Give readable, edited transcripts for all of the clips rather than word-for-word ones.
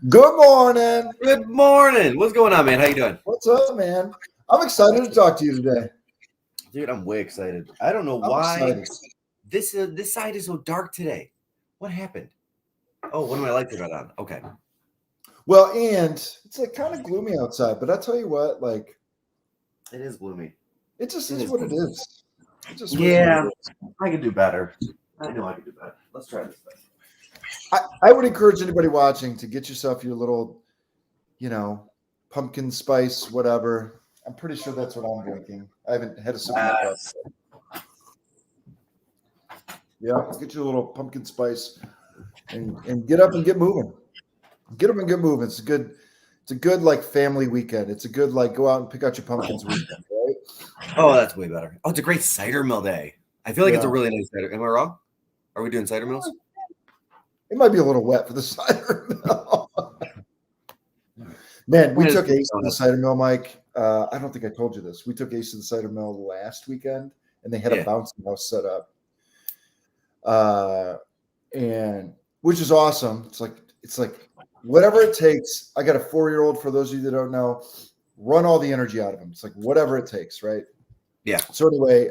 Good morning. Good morning. What's going on, man? How you doing? What's up, man? I'm excited to talk to you today. Dude, I'm way excited. I don't know I'm why excited. this side is so dark today. What happened? Oh, one of my lights are not on. Okay. Well, and it's like kind of gloomy outside, but I tell you what, like It is gloomy. it just It is is what it gloomy. is. It just Yeah, is what it is. I can do better. I know I can do better. Let's try this thing. I would encourage anybody watching to get yourself your little, pumpkin spice, whatever. I'm pretty sure that's what I'm drinking. I haven't had a sip of my coffee. Yeah, get your little pumpkin spice and get up and get moving. Get up and get moving. It's a good like family weekend. It's a good like go out and pick out your pumpkins weekend, right? Oh, that's way better. Oh, it's a great cider mill day. I feel like it's a Yeah. really nice cider. Am I wrong? Are we doing cider mills? It might be a little wet for the cider mill. Man, we took Ace to the cider mill, Mike. I don't think I told you this. We took Ace to the cider mill last weekend, and they had a bouncing house set up, and which is awesome. It's like whatever it takes. I got a 4-year-old. For those of you that don't know, run all the energy out of him. It's like whatever it takes, right? Yeah. So anyway,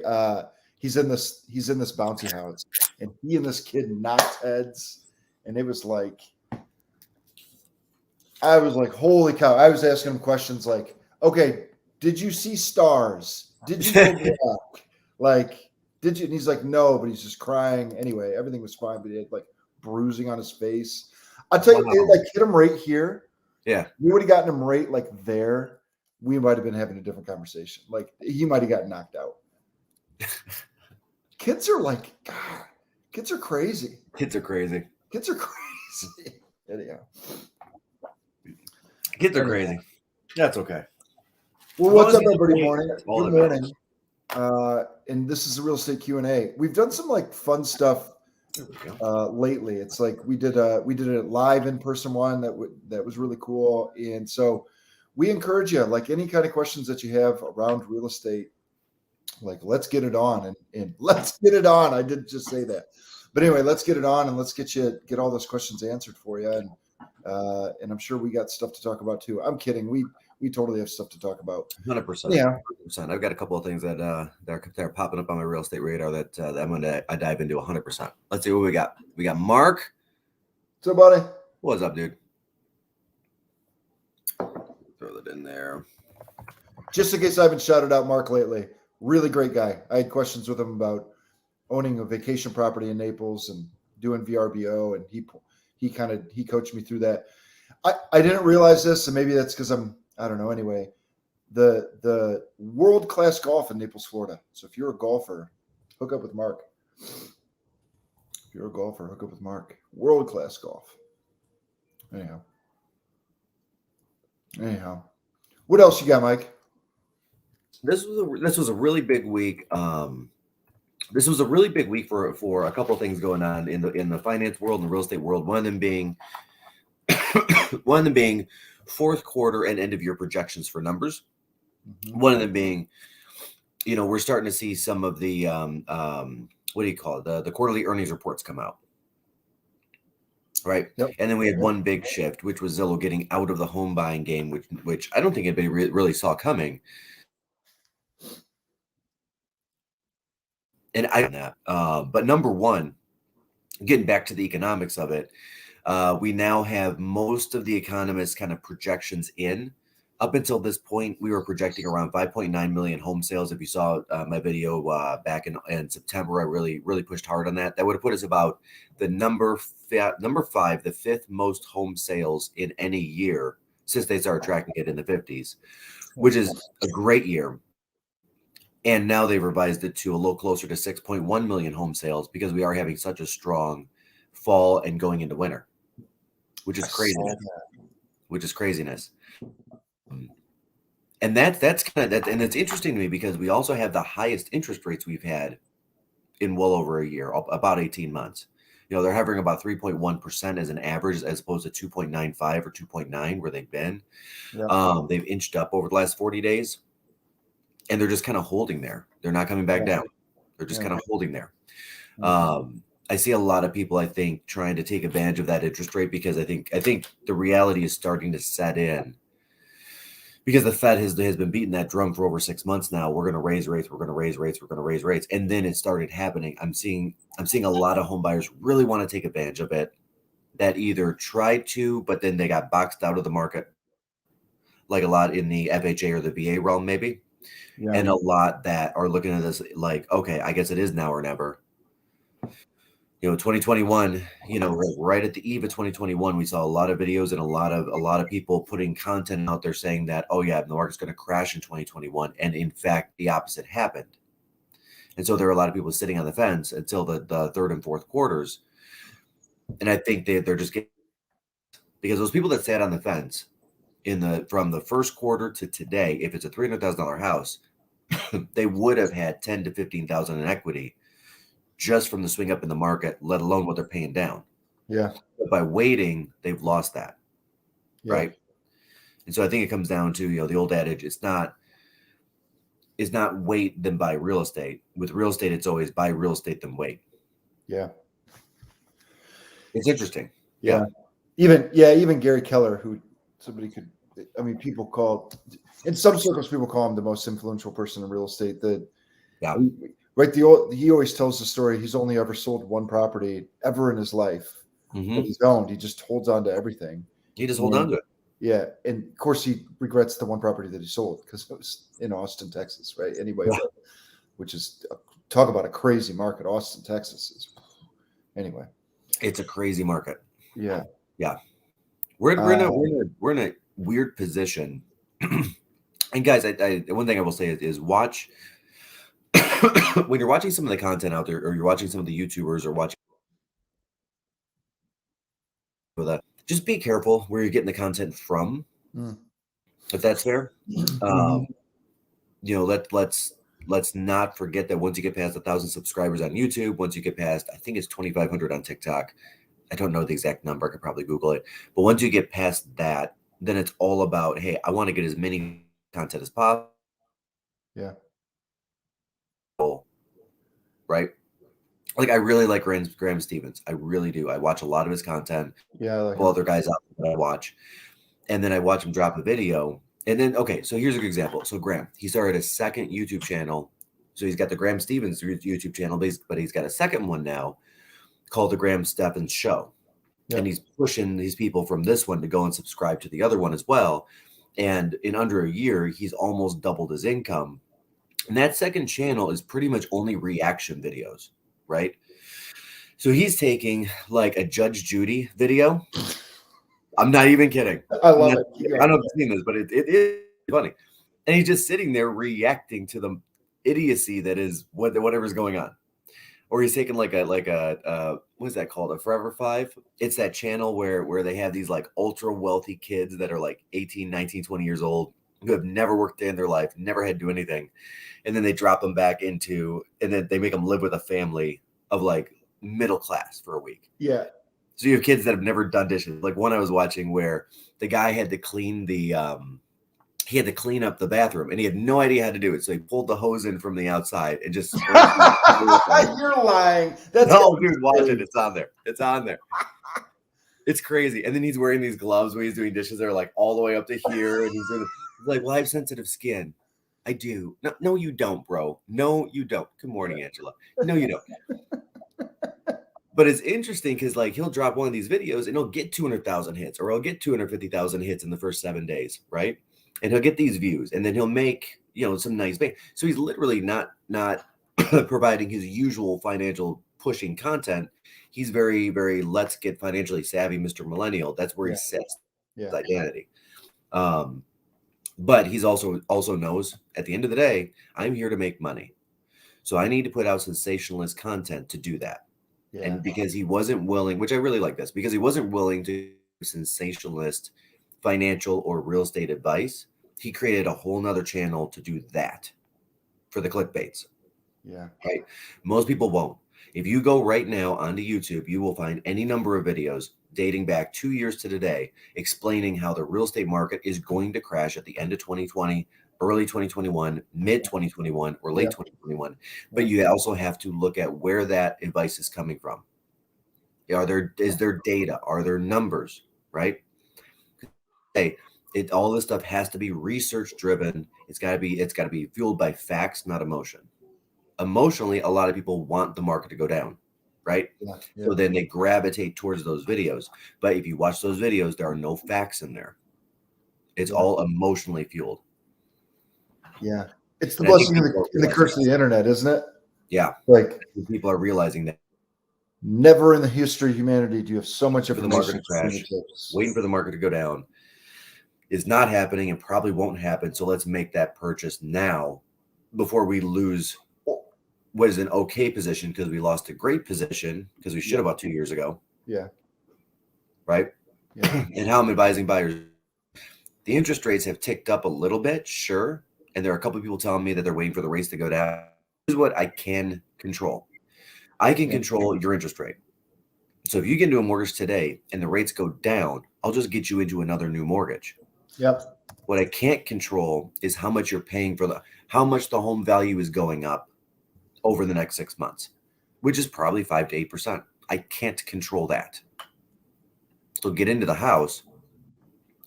he's in this bouncy house, and he and this kid knocked heads, and it was like. I was like, holy cow. I was asking him questions like, okay, did you see stars? Did you go black? Like, did you? And he's like, no, but he's just crying. Anyway, everything was fine, but he had like bruising on his face. I'll tell you, it like hit him right here. Yeah. We would have gotten him right like there. We might have been having a different conversation. Like he might have gotten knocked out. Kids are like, God, kids are crazy. Kids are crazy. Kids are crazy. Anyhow. Kids are crazy. That's okay. Well, what's up, everybody? Morning. Good morning. And this is a real estate Q&A. We've done some like fun stuff lately. It's like we did a live in-person one that was really cool. And so we encourage you, like any kind of questions that you have around real estate, like let's get it on and let's get it on. I did just say that. But anyway, let's get it on and let's get all those questions answered for you. And I'm sure we got stuff to talk about too. I'm kidding. We totally have stuff to talk about. 100%. Yeah. 100%. I've got a couple of things that are popping up on my real estate radar that I'm going to dive into 100%. Let's see what we got. We got Mark. What's up, buddy? What's up, dude? Throw that in there. Just in case I haven't shouted out Mark lately, really great guy. I had questions with him about owning a vacation property in Naples and doing VRBO, and he coached me through that. I didn't realize this, and maybe that's because I don't know. Anyway, the world-class golf in Naples, Florida. So if you're a golfer, hook up with Mark. If you're a golfer, hook up with Mark. World-class golf. Anyhow. What else you got, Mike? This was a really big week. This was a really big week for a couple of things going on in the finance world and the real estate world. One of them being fourth quarter and end of year projections for numbers. Mm-hmm. One of them being, we're starting to see some of the what do you call it? The quarterly earnings reports come out. Right. Yep. And then we had one big shift, which was Zillow getting out of the home buying game, which I don't think anybody really saw coming. And but number one, getting back to the economics of it, we now have most of the economists' kind of projections in. Up until this point, we were projecting around 5.9 million home sales. If you saw my video back in September, I really pushed hard on that. That would have put us about the number 5, the fifth most home sales in any year since they started tracking it in the 50s, which is a great year. And now they've revised it to a little closer to 6.1 million home sales because we are having such a strong fall and going into winter, which is craziness. And that's kind of that. And it's interesting to me because we also have the highest interest rates we've had in well over a year, about 18 months. They're hovering about 3.1% as an average, as opposed to 2.95 or 2.9 where they've been. Yeah. They've inched up over the last 40 days. And they're just kind of holding there. They're not coming back down. They're just kind of holding there. I see a lot of people, I think, trying to take advantage of that interest rate because I think the reality is starting to set in because the Fed has been beating that drum for over 6 months now. We're going to raise rates. We're going to raise rates. We're going to raise rates, and then it started happening. I'm seeing a lot of home buyers really want to take advantage of it that either tried to, but then they got boxed out of the market, like a lot in the FHA or the VA realm, maybe, and a lot that are looking at this like, okay, I guess it is now or never. 2021, right at the eve of 2021, we saw a lot of videos and a lot of people putting content out there saying that, oh yeah, the market's going to crash in 2021. And in fact, the opposite happened. And so there are a lot of people sitting on the fence until the third and fourth quarters. And I think they're just getting, because those people that sat on the fence from the first quarter to today, if it's a $300,000 house, they would have had 10 to 15,000 in equity just from the swing up in the market, let alone what they're paying down. Yeah. But by waiting, they've lost that. Yeah. Right. And so I think it comes down to, the old adage, it's not wait then buy real estate. With real estate, it's always buy real estate then wait. Yeah. It's interesting. Yeah. Even Gary Keller, who people call, in some circles, people call him the most influential person in real estate. Right. He always tells the story. He's only ever sold one property ever in his life that he's owned. He just holds on to everything. He just holds on to it. Yeah. And of course he regrets the one property that he sold because it was in Austin, Texas. Right. Anyway, which is talk about a crazy market. Austin, Texas is anyway. It's a crazy market. Yeah. Yeah. We're in a weird position. And guys, I one thing I will say is watch when you're watching some of the content out there, or you're watching some of the YouTubers, or watching that, just be careful where you're getting the content from, if that's fair. Let's not forget that once you get past 1,000 subscribers on YouTube, once you get past, I think it's 2,500 on TikTok. I don't know the exact number. I could probably Google it. But once you get past that, then it's all about, hey, I want to get as many content as possible. Yeah. Right. Like, I really like Graham Stevens. I really do. I watch a lot of his content. Yeah. Like other guys out there that I watch. And then I watch him drop a video. And then, okay, so here's a good example. So Graham, he started a second YouTube channel. So he's got the Graham Stevens YouTube channel, but he's got a second one now called the Graham Stevens Show. Yeah. And he's pushing these people from this one to go and subscribe to the other one as well. And in under a year, he's almost doubled his income. And that second channel is pretty much only reaction videos, right? So he's taking like a Judge Judy video. I'm not even kidding. I love it. I don't know if you've seen this, but it is funny. And he's just sitting there reacting to the idiocy that is whatever's going on. Or he's taking like a what is that called? A Forever 5? It's that channel where they have these like ultra wealthy kids that are like 18, 19, 20 years old who have never worked a day in their life, never had to do anything. And then they drop them back into, and then they make them live with a family of like middle class for a week. Yeah. So you have kids that have never done dishes. Like one I was watching where the guy had to clean he had to clean up the bathroom and he had no idea how to do it. So he pulled the hose in from the outside and just. You're lying. No, dude, watch it. It's on there. It's on there. It's crazy. And then he's wearing these gloves when he's doing dishes that are like all the way up to here. And he's like, well, I have sensitive skin. I do. No, you don't, bro. No, you don't. Good morning, Angela. No, you don't. But it's interesting because like he'll drop one of these videos and he'll get 200,000 hits, or he'll get 250,000 hits in the first 7 days, right? And he'll get these views, and then he'll make some nice bank. So he's literally not providing his usual financial pushing content. He's very, very let's get financially savvy, Mr. Millennial. That's where he sets his identity. But he's also knows at the end of the day, I'm here to make money. So I need to put out sensationalist content to do that. Yeah. And because he wasn't willing, which I really like this, because he wasn't willing to do sensationalist financial or real estate advice, he created a whole nother channel to do that for the clickbaits. Yeah. Right. Most people won't. If you go right now onto YouTube, you will find any number of videos dating back 2 years to today explaining how the real estate market is going to crash at the end of 2020, early 2021, mid 2021, or late 2021. But you also have to look at where that advice is coming from. Is there data? Are there numbers? Right? Hey, all this stuff has to be research driven. It's got to be fueled by facts, not emotion. Emotionally, a lot of people want the market to go down, right? Yeah. So then they gravitate towards those videos. But if you watch those videos, there are no facts in there. It's all emotionally fueled. Yeah. It's the blessing and the curse of the internet, isn't it? Yeah. Like people are realizing that never in the history of humanity do you have so much information. For the market to crash, waiting for the market to go down is not happening and probably won't happen. So let's make that purchase now before we lose what is an okay position, because we lost a great position because we should have bought 2 years ago. Yeah. Right. Yeah. And how I'm advising buyers, the interest rates have ticked up a little bit, sure. And there are a couple of people telling me that they're waiting for the rates to go down. This is what I can control. I can control your interest rate. So if you get into a mortgage today and the rates go down, I'll just get you into another new mortgage. Yep. What I can't control is how much you're paying for how much the home value is going up over the next 6 months, which is probably 5 to 8%. I can't control that. So get into the house.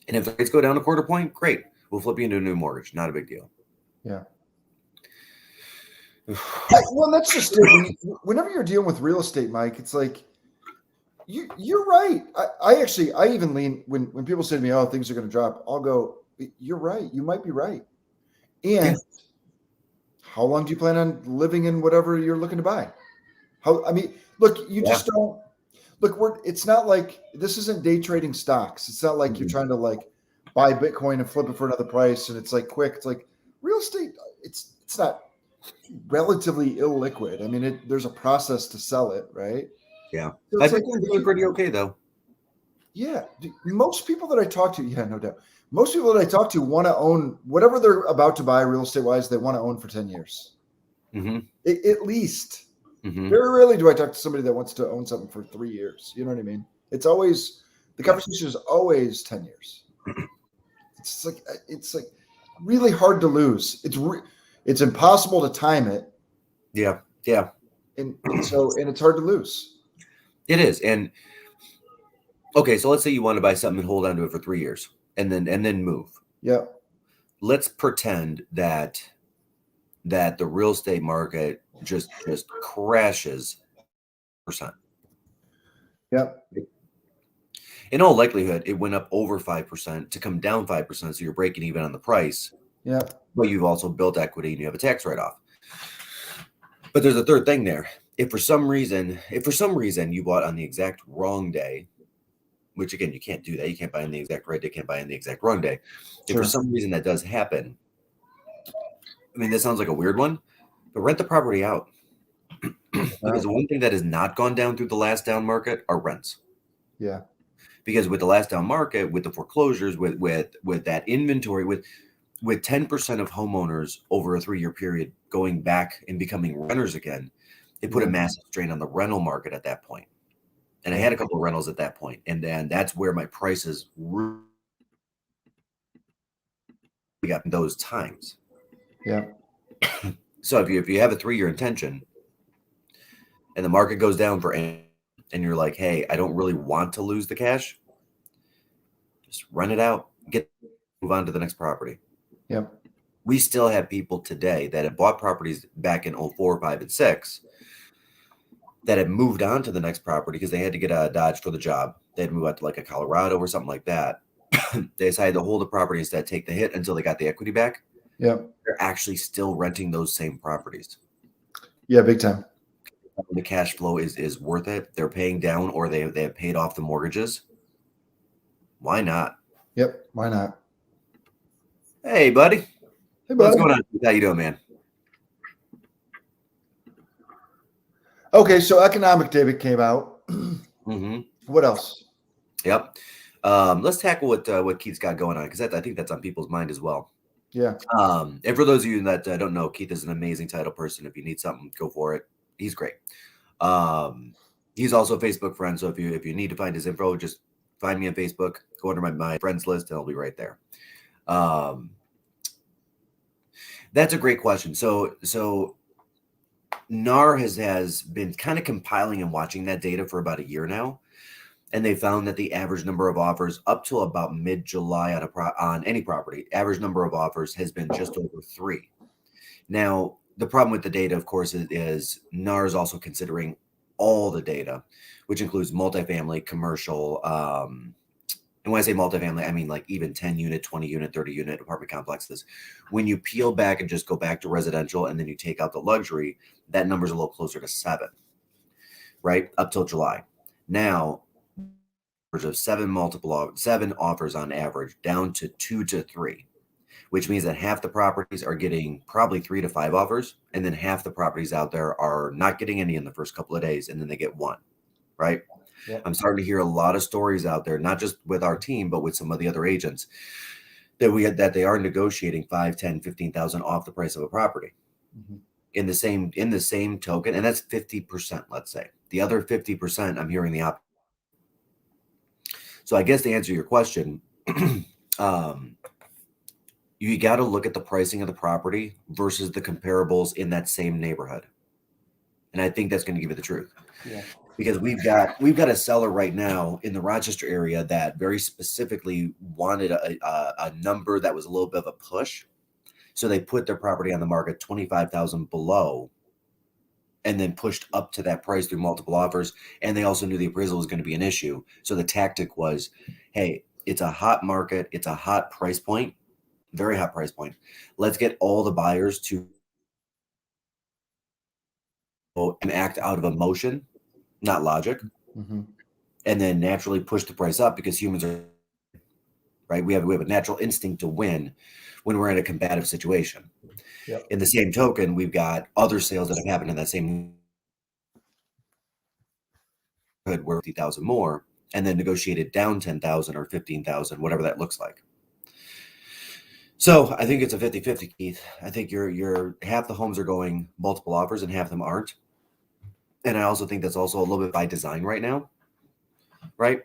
And if the rates go down a quarter point, great. We'll flip you into a new mortgage. Not a big deal. Yeah. Well, that's just it. Whenever you're dealing with real estate, Mike, it's like, you're right. I even lean when people say to me, "Oh, things are going to drop," I'll go, "You're right. You might be right." And how long do you plan on living in whatever you're looking to buy? Look, you just don't look. It's not like this isn't day trading stocks. It's not like you're trying to like buy Bitcoin and flip it for another price, and it's like quick. It's like real estate. It's not relatively illiquid. I mean, there's a process to sell it, right? Yeah. So I think we're doing pretty okay, though. Yeah. Most people that I talk to, no doubt. Most people that I talk to want to own whatever they're about to buy real estate wise, they want to own for 10 years. Mm-hmm. At least. Mm-hmm. Very rarely do I talk to somebody that wants to own something for 3 years. You know what I mean? It's always, the conversation is always 10 years. It's like really hard to lose. It's impossible to time it. Yeah. Yeah. And it's hard to lose. It is. And okay, so let's say you want to buy something and hold on to it for 3 years and then move. Yeah. Let's pretend that the real estate market just crashes %. Yeah. In all likelihood, it went up over 5% to come down 5%. So you're breaking even on the price. Yeah. But you've also built equity and you have a tax write-off. But there's a third thing there. If for some reason you bought on the exact wrong day, which again, you can't do that. You can't buy on the exact right day, can't buy on the exact wrong day. If for some reason that does happen, I mean, this sounds like a weird one, but rent the property out. Because the one thing that has not gone down through the last down market are rents. Yeah. Because with the last down market, with the foreclosures, with that inventory, with 10% of homeowners over a 3-year period going back and becoming renters again, it put a massive strain on the rental market at that point. And I had a couple of rentals at that point. And then that's where my prices really got in those times. Yeah. So if you have a 3-year intention and the market goes down and you're like, hey, I don't really want to lose the cash, just rent it out, move on to the next property. Yep. We still have people today that have bought properties back in 04, 5, and 6 that have moved on to the next property because they had to get a Dodge for the job. They'd move out to like a Colorado or something like that. They decided to hold the property instead, take the hit until they got the equity back. Yeah. They're actually still renting those same properties. Yeah, big time. The cash flow is worth it. They're paying down or they have paid off the mortgages. Why not? Yep. Why not? Hey, buddy. Hey, buddy. What's going on? How you doing, man? Okay, so economic data came out. Mm-hmm. What else? Yep. Let's tackle what Keith's got going on because I think that's on people's mind as well. Yeah. And for those of you that don't know, Keith is an amazing title person. If you need something, go for it. He's great. He's also a Facebook friend. So if you need to find his info, just find me on Facebook. Go under my friends list, and I'll be right there. That's a great question. So NAR has been kind of compiling and watching that data for about a year now, and they found that the average number of offers up to about mid-July on any property, average number of offers has been just over 3. Now, the problem with the data, of course, is NAR is also considering all the data, which includes multifamily, commercial. And when I say multifamily, I mean like even 10 unit, 20 unit, 30 unit apartment complexes. When you peel back and just go back to residential and then you take out the luxury, that number's a little closer to 7, right? Up till July. Now, of 7 offers on average down to 2 to 3, which means that half the properties are getting probably 3 to 5 offers, and then half the properties out there are not getting any in the first couple of days, and then they get 1, right? Yep. I'm starting to hear a lot of stories out there, not just with our team, but with some of the other agents that they are negotiating 5, 10, 15,000 off the price of a property. Mm-hmm. In the same token, and that's 50%, let's say. The other 50%, I'm hearing the opposite. So I guess to answer your question, you got to look at the pricing of the property versus the comparables in that same neighborhood. And I think that's going to give you the truth. Yeah. Because we've got a seller right now in the Rochester area that very specifically wanted a number that was a little bit of a push. So they put their property on the market 25,000 below and then pushed up to that price through multiple offers. And they also knew the appraisal was going to be an issue. So the tactic was, hey, it's a hot market. It's a hot price point, very hot price point. Let's get all the buyers to act out of emotion, not logic, mm-hmm. and then naturally push the price up because humans are, right? We have a natural instinct to win when we're in a combative situation. Yep. In the same token, we've got other sales that have happened in that same hood where 50,000 more, and then negotiated down 10,000 or 15,000, whatever that looks like. So I think it's a 50-50, Keith. I think you're half the homes are going multiple offers and half of them aren't. And I also think that's also a little bit by design right now, right?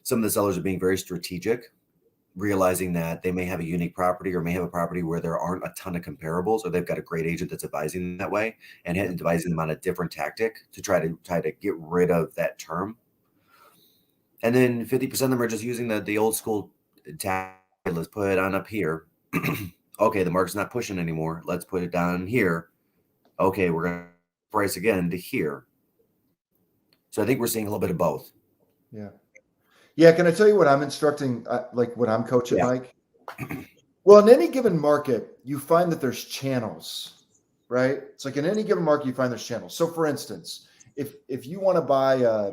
Some of the sellers are being very strategic, realizing that they may have a unique property or may have a property where there aren't a ton of comparables, or they've got a great agent that's advising them that way and advising them on a different tactic to try to get rid of that term. And then 50% of them are just using the old school tactic. Let's put it on up here. Okay, the market's not pushing anymore. Let's put it down here. Okay, we're going to price again to here. So I think we're seeing a little bit of both. Yeah. Yeah. Can I tell you what I'm instructing, like what I'm coaching, Mike? Well, in any given market, you find that there's channels, right? It's like in any given market, you find there's channels. So for instance, if you want to buy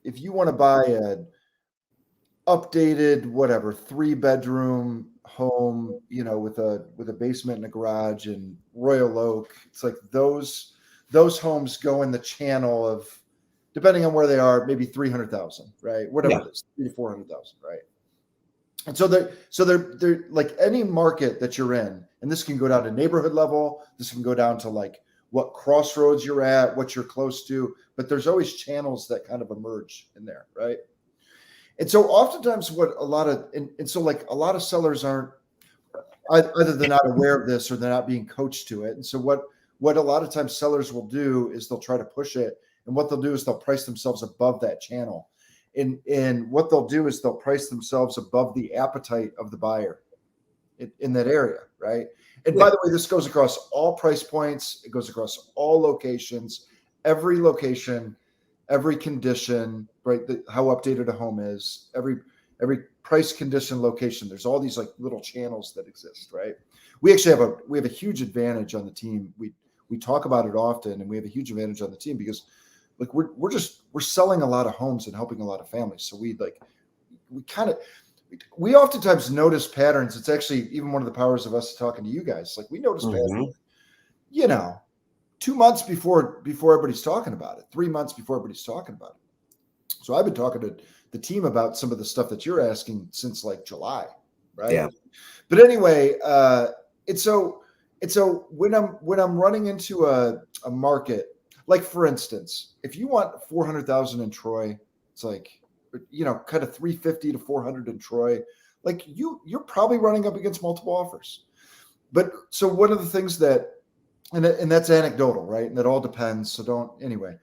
if you want to buy a updated, whatever, 3-bedroom home, with a basement and a garage in Royal Oak, it's like those homes go in the channel of, depending on where they are, maybe 300,000, right? Whatever it is, 300,000 to 400,000, right? And so they're like any market that you're in, and this can go down to neighborhood level. This can go down to like what crossroads you're at, what you're close to, but there's always channels that kind of emerge in there, right? And so oftentimes what a lot of sellers aren't, either they're not aware of this or they're not being coached to it. And so what a lot of times sellers will do is they'll try to push it. And what they'll do is they'll price themselves above that channel. And what they'll do is they'll price themselves above the appetite of the buyer in that area, right? And by the way, this goes across all price points. It goes across all locations, every location, every condition, right? How updated a home is, every price, condition, location. There's all these like little channels that exist, right? We actually have a huge advantage on the team. We talk about it often, and we have a huge advantage on the team because like we're selling a lot of homes and helping a lot of families. So we oftentimes notice patterns. It's actually even one of the powers of us talking to you guys. Like we notice patterns, 2 months before everybody's talking about it, 3 months before everybody's talking about it. So I've been talking to the team about some of the stuff that you're asking since like July, right? Yeah. But anyway, and so when I'm running into a market, like for instance, if you want 400,000 in Troy, it's like, kind of 350 to 400 in Troy, like you're probably running up against multiple offers. But so one of the things that and that's anecdotal, right? And that all depends. So don't anyway.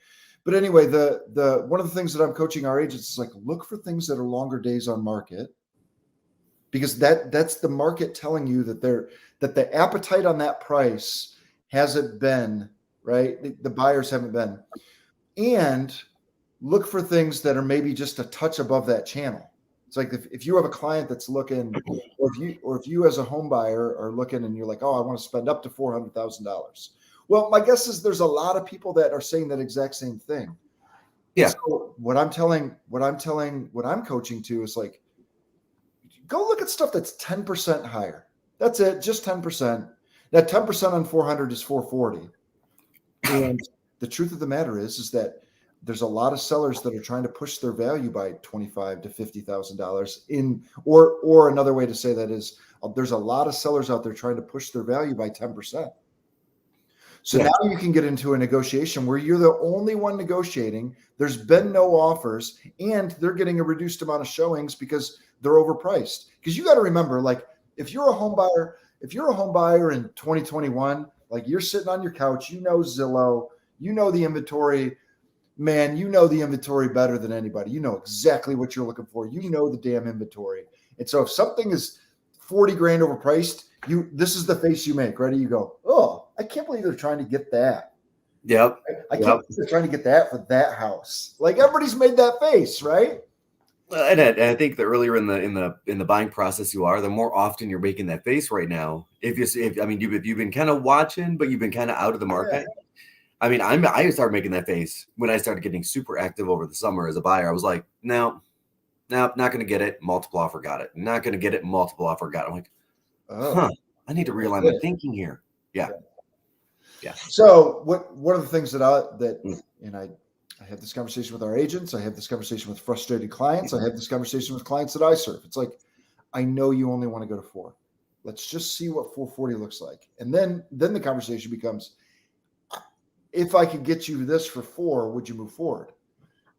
But anyway, the one of the things that I'm coaching our agents is like look for things that are longer days on market, because that's the market telling you that the appetite on that price hasn't been right. The buyers haven't been, and look for things that are maybe just a touch above that channel. It's like if you have a client that's looking, or if you as a home buyer are looking and you're like, oh, I want to spend up to $400,000. Well, my guess is there's a lot of people that are saying that exact same thing. Yeah. So what I'm coaching to is like, go look at stuff that's 10% higher. That's it, just 10%. That 10% on 400 is 440. And the truth of the matter is that there's a lot of sellers that are trying to push their value by $25,000 to $50,000 in, or another way to say that is there's a lot of sellers out there trying to push their value by 10%. So now you can get into a negotiation where you're the only one negotiating. There's been no offers, and they're getting a reduced amount of showings because they're overpriced. Because you got to remember, like if you're a home buyer in 2021, like you're sitting on your couch, you know Zillow, you know the inventory, man, you know the inventory better than anybody. You know exactly what you're looking for. You know the damn inventory. And so if something is 40 grand overpriced, this is the face you make. Ready? You go, oh, I can't believe they're trying to get that. Yep. I can't believe they're trying to get that for that house. Like everybody's made that face, right? And I think the earlier in the buying process you are, the more often you're making that face right now. If you've been kind of watching, but you've been kind of out of the market. Yeah. I mean, I started making that face when I started getting super active over the summer as a buyer. I was like, no, not going to get it. Multiple offer, got it. Not going to get it. Multiple offer, got it. I'm like, I need to realign my thinking here. Yeah. So one of the things that I have this conversation with our agents. I have this conversation with frustrated clients. I have this conversation with clients that I serve. It's like, I know you only want to go to 4. Let's just see what 440 looks like. And then the conversation becomes, if I could get you this for 4, would you move forward?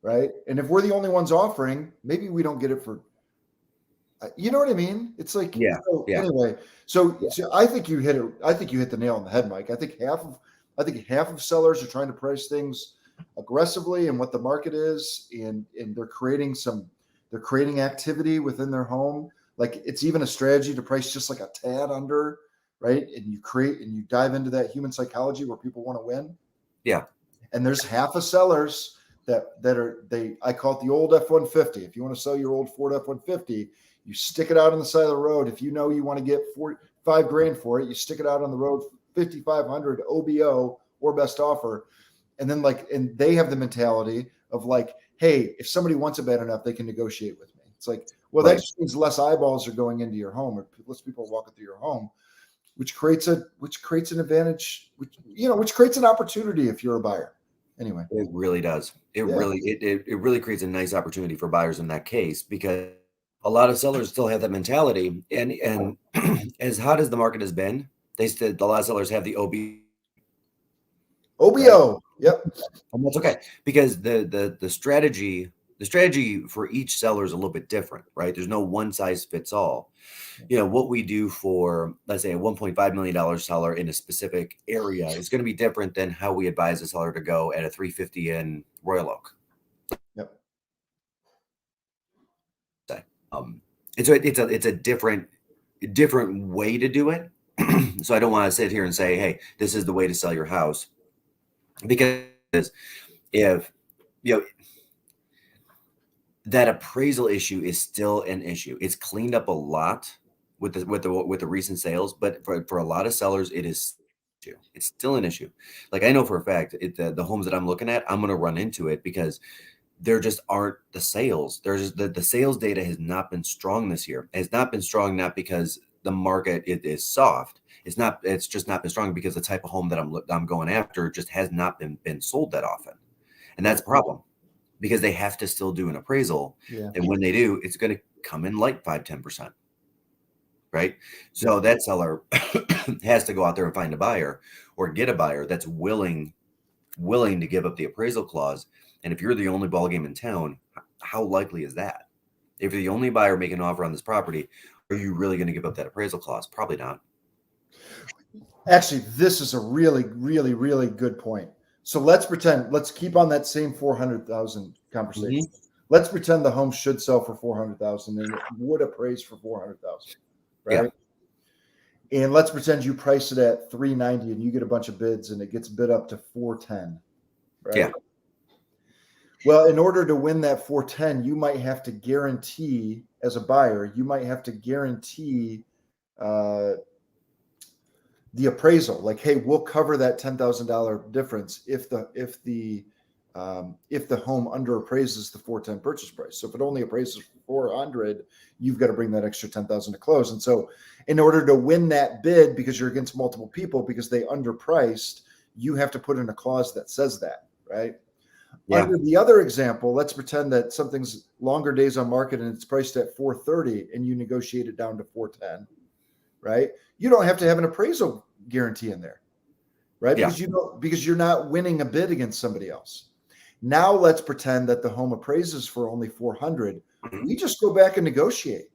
Right. And if we're the only ones offering, maybe we don't get it for, you know what I mean? It's like, anyway, so I think you hit it. I think you hit the nail on the head, Mike. I think half of sellers are trying to price things aggressively and what the market is. And they're creating activity within their home. Like it's even a strategy to price just like a tad under, right? And you dive into that human psychology where people want to win. Yeah. And there's half of sellers I call it the old F-150. If you want to sell your old Ford F-150, you stick it out on the side of the road. If you know you want to get $5,000 for it, you stick it out on the road, 5,500 OBO or best offer. And then and they have the mentality of like, hey, if somebody wants it bad enough, they can negotiate with me. It's like, well, that just means less eyeballs are going into your home, or less people walking through your home, which creates an advantage, which creates an opportunity if you're a buyer. Anyway, it really does. It really creates a nice opportunity for buyers in that case, because a lot of sellers still have that mentality. And as hot as the market has been, a lot of sellers have the OBO. Right? Yep. And that's okay, because the strategy for each seller is a little bit different, right? There's no one size fits all. What we do for, let's say, a $1.5 million seller in a specific area is going to be different than how we advise a seller to go at a 350 in Royal Oak. Yep. It's a different way to do it. So I don't want to sit here and say, hey, this is the way to sell your house, because if that appraisal issue is still an issue. It's cleaned up a lot with the recent sales, but for a lot of sellers, it's still an issue. Like I know for a fact, the homes that I'm looking at, I'm going to run into it because there just aren't the sales. There's the sales data has not been strong this year. It's not been strong, not because the market is soft. It's just not been strong because the type of home that I'm going after just has not been sold that often, and that's a problem. Because they have to still do an appraisal. Yeah. And when they do, it's going to come in like 5-10%. Right. So that seller has to go out there and find a buyer or get a buyer that's willing to give up the appraisal clause. And if you're the only ballgame in town, how likely is that? If you're the only buyer making an offer on this property, are you really going to give up that appraisal clause? Probably not. Actually, this is a really, really, really good point. So let's keep on that same 400,000 conversation. Mm-hmm. Let's pretend the home should sell for 400,000 and it would appraise for 400,000, right? Yeah. And let's pretend you price it at 390 and you get a bunch of bids and it gets bid up to 410, right? Yeah. Well, in order to win that 410, you might have to guarantee, as a buyer, you might have to guarantee the appraisal. Like, hey, we'll cover that $10,000 difference if the home under appraises the 410 purchase price. So if it only appraises for 400, you've got to bring that extra 10,000 to close. And so, in order to win that bid, because you're against multiple people because they underpriced, you have to put in a clause that says that, right? Yeah. Under the other example, let's pretend that something's longer days on market and it's priced at 430 and you negotiate it down to 410, right? You don't have to have an appraisal guarantee in there, right? Yeah. Because you're not winning a bid against somebody else. Now let's pretend that the home appraises for only 400. We just go back and negotiate,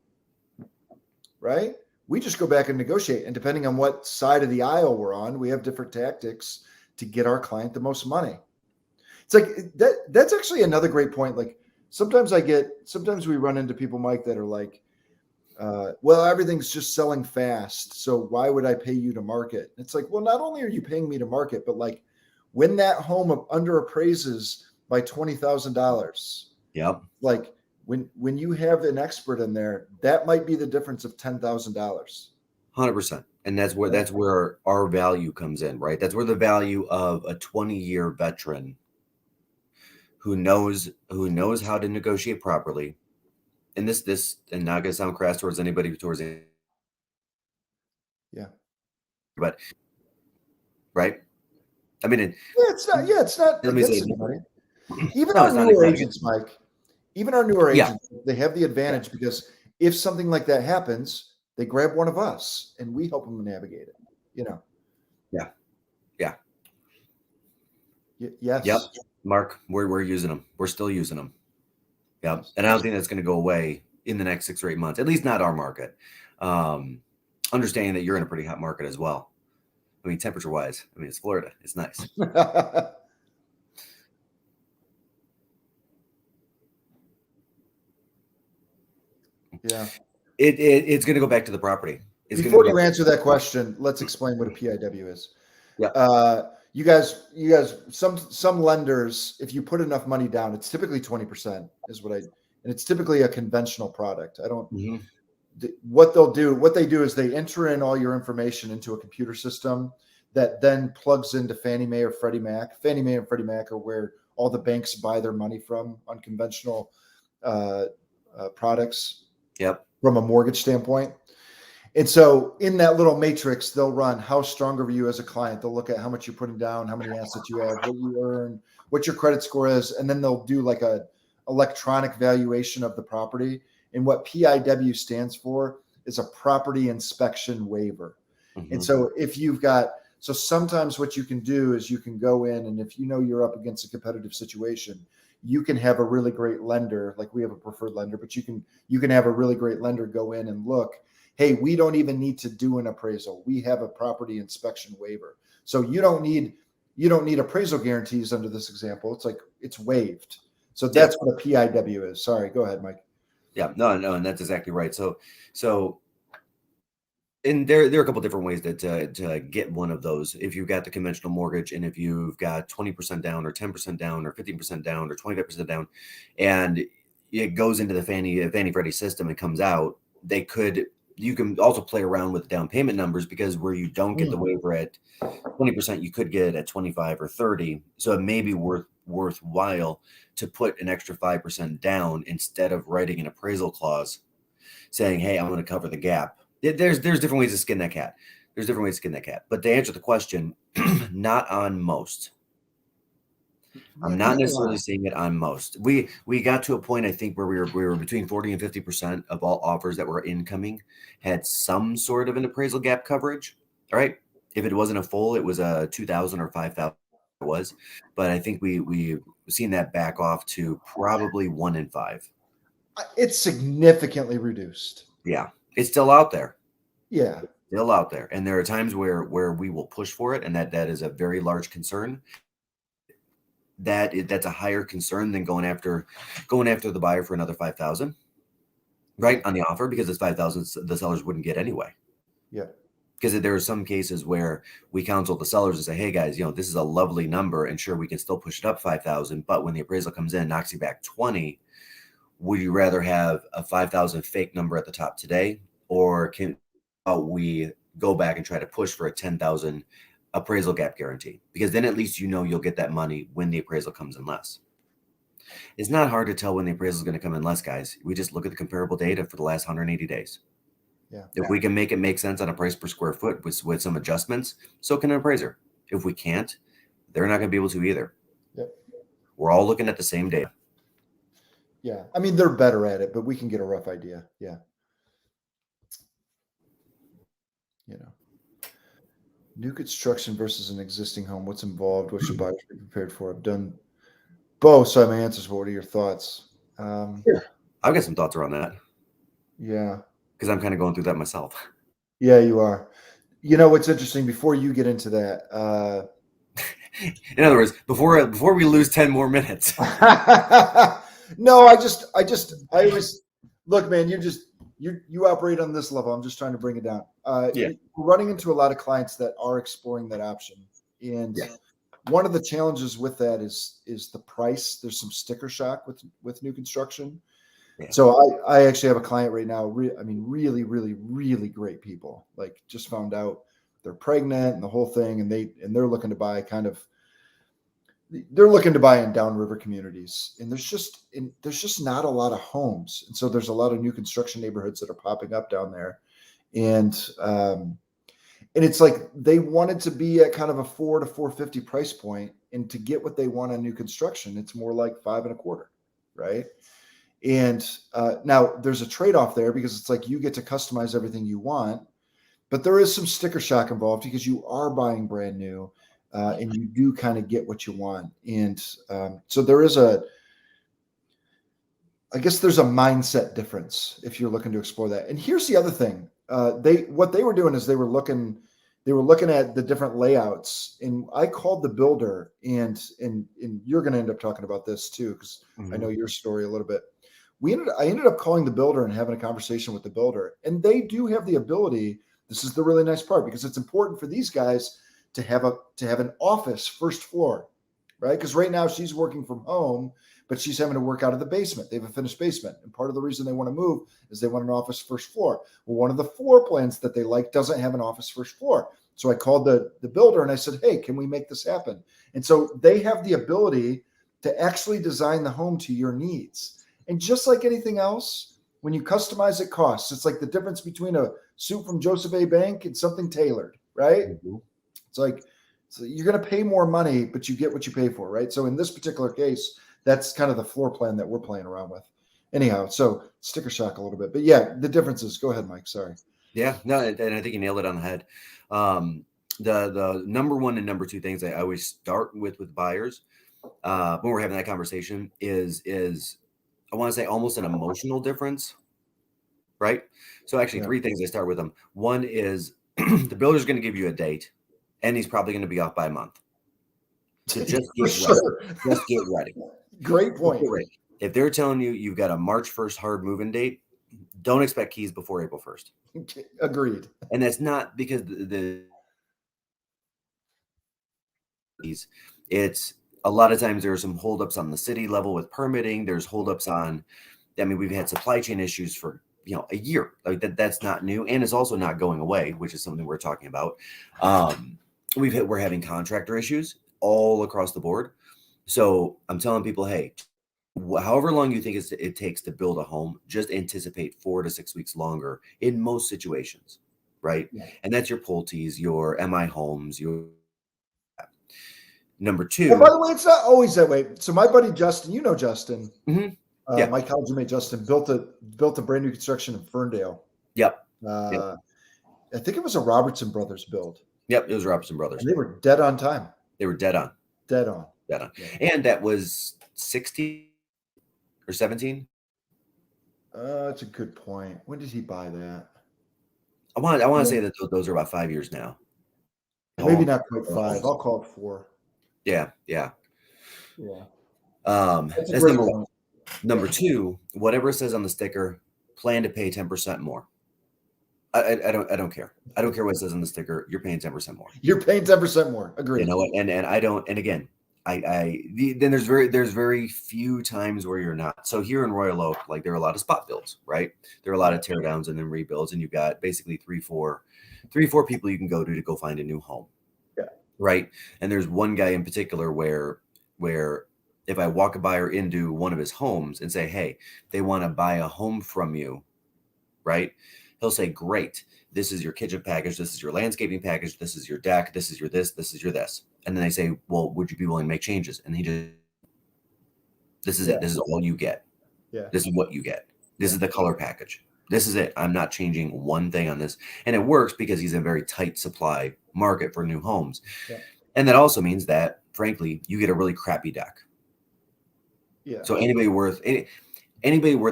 right? We just go back and negotiate. And depending on what side of the aisle we're on, we have different tactics to get our client the most money. It's like that's actually another great point. Like sometimes we run into people, Mike, that are like, well, everything's just selling fast. So why would I pay you to market? It's like, well, not only are you paying me to market, but like when that home under appraises by $20,000, Yep. like when you have an expert in there, that might be the difference of $10,000. 100%. And that's where our value comes in, right? That's where the value of a 20-year veteran who knows how to negotiate properly. And this and not gonna sound crass towards anybody towards it. Yeah. But right. I mean, it's not let me against say, anybody. Even no, our it's not newer exactly. agents, Mike, even our newer agents, they have the advantage because if something like that happens, they grab one of us and we help them navigate it, you know? Yeah. Yeah. Yes. Yep. Mark, we're using them. We're still using them. Yep. And I don't think that's going to go away in the next 6 or 8 months, at least not our market. Understanding that you're in a pretty hot market as well. I mean, temperature wise, I mean, it's Florida. It's nice. Yeah. It's going to go back to the property. Before you answer that question, let's explain what a PIW is. Yeah. You guys, some lenders, if you put enough money down, it's typically 20% and it's typically a conventional product. What they do is they enter in all your information into a computer system that then plugs into Fannie Mae or Freddie Mac. Fannie Mae and Freddie Mac are where all the banks buy their money from on conventional products. Yep. From a mortgage standpoint. And so in that little matrix, they'll run how strong are you as a client. They'll look at how much you're putting down, how many assets you have, what you earn, what your credit score is. And then they'll do like a electronic valuation of the property. And what PIW stands for is a property inspection waiver. Mm-hmm. And so so sometimes what you can do is you can go in and if you know you're up against a competitive situation, you can have a really great lender, like we have a preferred lender, but you can have a really great lender go in and look, hey, we don't even need to do an appraisal. We have a property inspection waiver. So you don't need appraisal guarantees under this example. It's like it's waived. So that's what a PIW is. Sorry, go ahead, Mike. Yeah, no, and that's exactly right. So and there are a couple different ways to get one of those. If you've got the conventional mortgage and if you've got 20% down or 10% down or 15% down or 25% down, and it goes into the Fannie Freddie system and comes out, you can also play around with down payment numbers because where you don't get the waiver at 20%, you could get it at 25 or 30. So it may be worthwhile to put an extra 5% down instead of writing an appraisal clause saying, hey, I'm going to cover the gap. There's different ways to skin that cat. But to answer the question, not on most. I'm not necessarily seeing it on most. We got to a point, I think, where we were between 40 and 50% of all offers that were incoming had some sort of an appraisal gap coverage. All right. If it wasn't a full, it was a 2,000 or 5,000 it was. But I think we've seen that back off to probably 1 in 5. It's significantly reduced. Yeah. It's still out there. Yeah. Still out there. And there are times where we will push for it, and that is a very large concern. That's a higher concern than going after the buyer for another 5,000, right, on the offer, because it's 5,000 the sellers wouldn't get anyway. Yeah. Because there are some cases where we counsel the sellers and say, hey guys, this is a lovely number, and sure, we can still push it up 5,000, but when the appraisal comes in, knocks you back 20, would you rather have a 5,000 fake number at the top today, or can we go back and try to push for a 10,000 appraisal gap guarantee? Because then at least you'll get that money when the appraisal comes in less. It's not hard to tell when the appraisal is going to come in less, guys. We just look at the comparable data for the last 180 days. Yeah. If we can make it make sense on a price per square foot with some adjustments, so can an appraiser. If we can't, they're not going to be able to either. Yep. We're all looking at the same data. Yeah. I mean, they're better at it, but we can get a rough idea. Yeah. New construction versus an existing home. What's involved? What should buyers be prepared for? I've done both, so I have my answers. But what are your thoughts? Yeah. I've got some thoughts around that. Yeah. Because I'm kind of going through that myself. Yeah, you are. What's interesting, before you get into that, in other words, before we lose 10 more minutes. No, I was look, man, you operate on this level. I'm just trying to bring it down. We're running into a lot of clients that are exploring that option. And one of the challenges with that is the price. There's some sticker shock with new construction. Yeah. So I actually have a client right now. Really, really, really great people. Like, just found out they're pregnant and the whole thing, and they're looking to buy they're looking to buy in downriver communities, and there's just not a lot of homes, and so there's a lot of new construction neighborhoods that are popping up down there, and it's like they wanted to be at kind of a $400 to $450 price point, and to get what they want on new construction, it's more like $525, right? And now there's a trade-off there, because it's like you get to customize everything you want, but there is some sticker shock involved because you are buying brand new, and you do kind of get what you want. And so there's a mindset difference if you're looking to explore that. And here's the other thing. What they were doing is they were looking at the different layouts, and I called the builder, and you're going to end up talking about this too, because I know your story a little bit. I ended up calling the builder and having a conversation with the builder, and they do have the ability. This is the really nice part, because it's important for these guys to have an office first floor, right? Because right now she's working from home, but she's having to work out of the basement. They have a finished basement, and part of the reason they want to move is they want an office first floor. Well, one of the floor plans that they like doesn't have an office first floor. So I called the builder and I said, hey, can we make this happen? And so they have the ability to actually design the home to your needs. And just like anything else, when you customize, it costs. It's like the difference between a suit from Joseph A. Bank and something tailored, right? Mm-hmm. It's like, so you're going to pay more money, but you get what you pay for, right? So in this particular case, that's kind of the floor plan that we're playing around with. Anyhow, so sticker shock a little bit. But yeah, the differences. Go ahead, Mike. Sorry. Yeah, no, and I think you nailed it on the head. The number one and number two things I always start with buyers when we're having that conversation is I want to say almost an emotional difference, right? So actually, three things I start with them. One is the builder's going to give you a date, and he's probably going to be off by a month. So just get ready. Just get ready. Great point. If they're telling you you've got a March 1st hard move-in date, don't expect keys before April 1st. Agreed. And that's not because it's a lot of times there are some holdups on the city level with permitting. There's holdups on, we've had supply chain issues for a year. Like that's not new, and it's also not going away, which is something we're talking about. We're having contractor issues all across the board. So I'm telling people, hey, however long you think it takes to build a home, just anticipate 4 to 6 weeks longer in most situations, right? Yeah. And that's your Pulte's, your MI Homes, your number two. And by the way, it's not always that way. So my buddy Justin, Justin, mm-hmm. My college roommate Justin built a brand new construction in Ferndale. Yep. I think it was a Robertson Brothers build. Yep, it was Robertson Brothers. And they were dead on time. They were dead on. Dead on. Dead on. Yeah. And that was 16 or 17? That's a good point. When did he buy that? I want to say that those are about 5 years now. Maybe not quite 5. I'll call it 4. Yeah. That's number one. Number two, whatever it says on the sticker, plan to pay 10% more. I don't care. I don't care what it says on the sticker. You're paying 10% more. You're paying 10% more. Agreed. You know what? And I don't. And again, then there's very few times where you're not. So here in Royal Oak, like there are a lot of spot builds, right? There are a lot of tear downs and then rebuilds, and you've got basically three, four people you can go to go find a new home. Yeah. Right. And there's one guy in particular where if I walk a buyer into one of his homes and say, hey, they want to buy a home from you, right? He'll say, great, this is your kitchen package, this is your landscaping package, this is your deck, this is your this is your this. And then they say, well, would you be willing to make changes? And he just, this is it. This is all you get. Yeah. This is what you get. This is the color package. This is it. I'm not changing one thing on this. And it works because he's in a very tight supply market for new homes. Yeah. And that also means that, frankly, you get a really crappy deck. Yeah. So anybody worth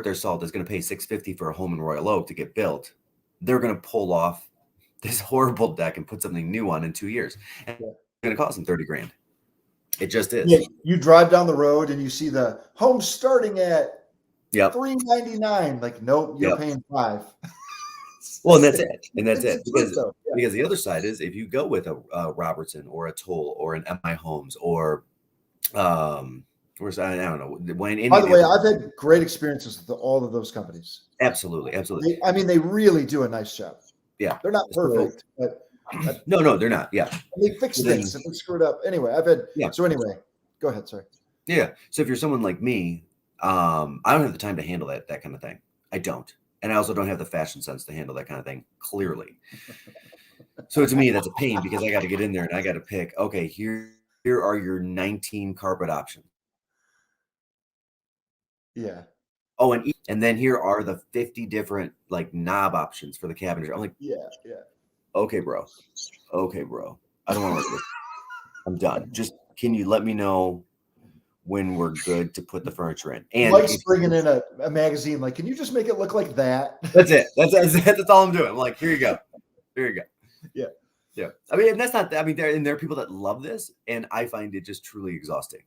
their salt is going to pay $650 for a home in Royal Oak to get built. They're going to pull off this horrible deck and put something new on in 2 years. And it's going to cost them $30,000. It just is. Yeah, you drive down the road and you see the home starting at $399. Like, nope, you're paying $5. Well, and that's it. And that's it. Because the other side is if you go with a Robertson or a Toll or an MI Homes or I don't know. By the way, I've had great experiences with all of those companies. Absolutely. They really do a nice job. Yeah. They're not perfect, but no, they're not. Yeah. They fix things if they screw it up. Anyway, so anyway, go ahead. Sorry. Yeah. So if you're someone like me, I don't have the time to handle that kind of thing. I don't. And I also don't have the fashion sense to handle that kind of thing, clearly. So to me, that's a pain because I got to get in there and I got to pick, okay, here are your 19 carpet options. Yeah. Oh, and then here are the 50 different like knob options for the cabinetry. I'm like, yeah. Okay, bro. I don't want to look at this. I'm done. Just can you let me know when we're good to put the furniture in? And Mike's bringing in a magazine. Like, can you just make it look like that? That's it. That's all I'm doing. I'm like, here you go. Yeah. I mean, and that's not. I mean, there are people that love this, and I find it just truly exhausting.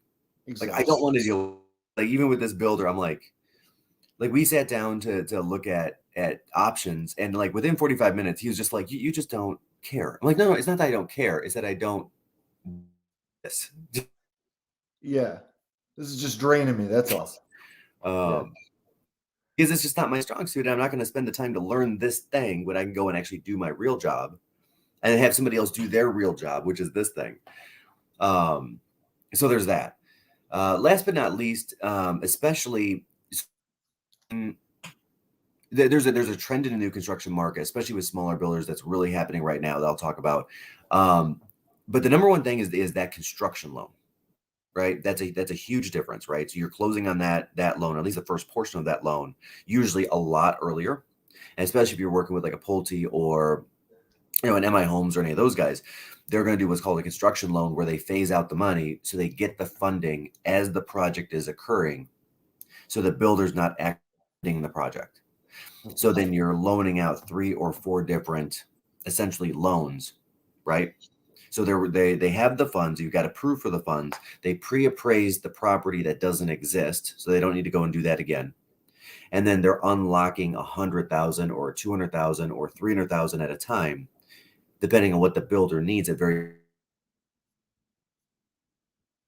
Exactly. Like, I don't want to deal. Like, even with this builder, I'm like we sat down to look at options, and like within 45 minutes, he was just like, you just don't care. I'm like, no, it's not that I don't care. It's that I don't. This. Yeah, this is just draining me. That's all. Because it's just not my strong suit. I'm not going to spend the time to learn this thing when I can go and actually do my real job, and have somebody else do their real job, which is this thing. So there's that. Last but not least, especially there's a trend in the new construction market, especially with smaller builders, that's really happening right now that I'll talk about. But the number one thing is that construction loan, right? That's a huge difference, right? So you're closing on that loan, at least the first portion of that loan, usually a lot earlier, and especially if you're working with like a Pulte or an MI Homes or any of those guys. They're going to do what's called a construction loan, where they phase out the money so they get the funding as the project is occurring, so the builder's not acting the project. So then you're loaning out 3 or 4 different essentially loans, right? So they have the funds. You've got to prove for the funds. They pre-appraise the property that doesn't exist, so they don't need to go and do that again. And then they're unlocking $100,000 or $200,000 or $300,000 at a time, depending on what the builder needs at very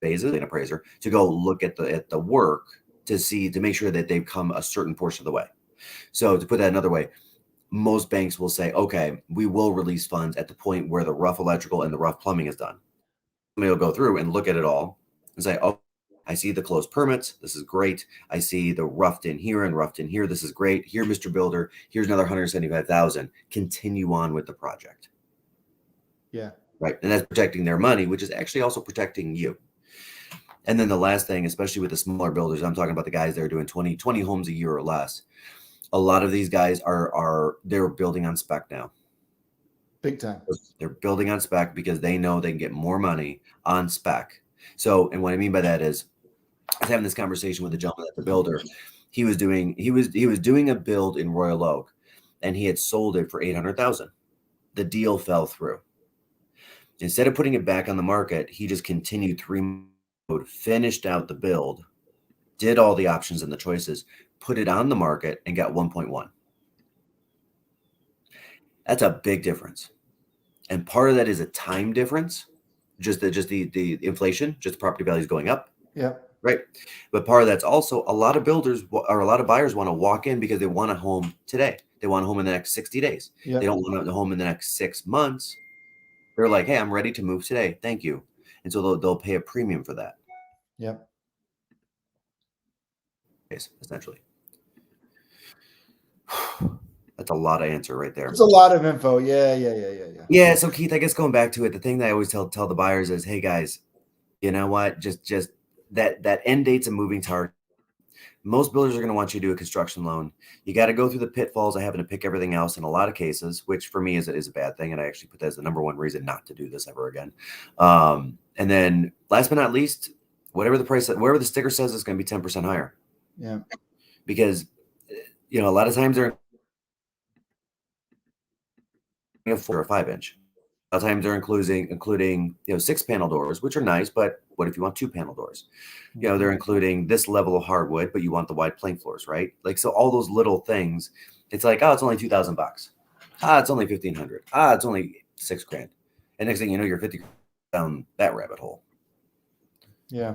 phases. An appraiser to go look at the work to make sure that they've come a certain portion of the way. So to put that another way, most banks will say, okay, we will release funds at the point where the rough electrical and the rough plumbing is done. Somebody will go through and look at it all and say, oh, I see the closed permits. This is great. I see the roughed in here and roughed in here. This is great. Here, Mr. Builder, here's another $175,000. Continue on with the project. Yeah. Right. And that's protecting their money, which is actually also protecting you. And then the last thing, especially with the smaller builders, I'm talking about the guys that are doing 20 homes a year or less. A lot of these guys they're building on spec now. Big time. They're building on spec because they know they can get more money on spec. So, and what I mean by that is, I was having this conversation with a gentleman at the builder. He was doing a build in Royal Oak, and he had sold it for $800,000. The deal fell through. Instead of putting it back on the market, he just continued 3 months, finished out the build, did all the options and the choices, put it on the market, and got 1.1. That's a big difference. And part of that is a time difference, just the inflation, just the property values going up. Yeah. Right. But part of that's also a lot of builders or a lot of buyers want to walk in because they want a home today. They want a home in the next 60 days. Yeah. They don't want a home in the next 6 months. They're like, hey, I'm ready to move today. Thank you. And so they'll pay a premium for that. Yeah. Essentially. That's a lot of answer right there. It's a lot of info. Yeah. Yeah. So Keith, I guess going back to it, the thing that I always tell the buyers is, hey guys, you know what? Just that end date's a moving target. Most builders are going to want you to do a construction loan. You got to go through the pitfalls of having to pick everything else in a lot of cases, which for me is a bad thing. And I actually put that as the number one reason not to do this ever again. And then last but not least, whatever the sticker says is going to be 10% higher. Yeah. Because, a lot of times they're a 4 or 5-inch. A lot of times they're including 6-panel doors, which are nice, but what if you want 2-panel doors? They're including this level of hardwood, but you want the wide plank floors, right? Like, so all those little things, it's like, oh, it's only $2,000. It's only $1,500. It's only $6,000. And next thing you know, you're 50 down that rabbit hole. Yeah.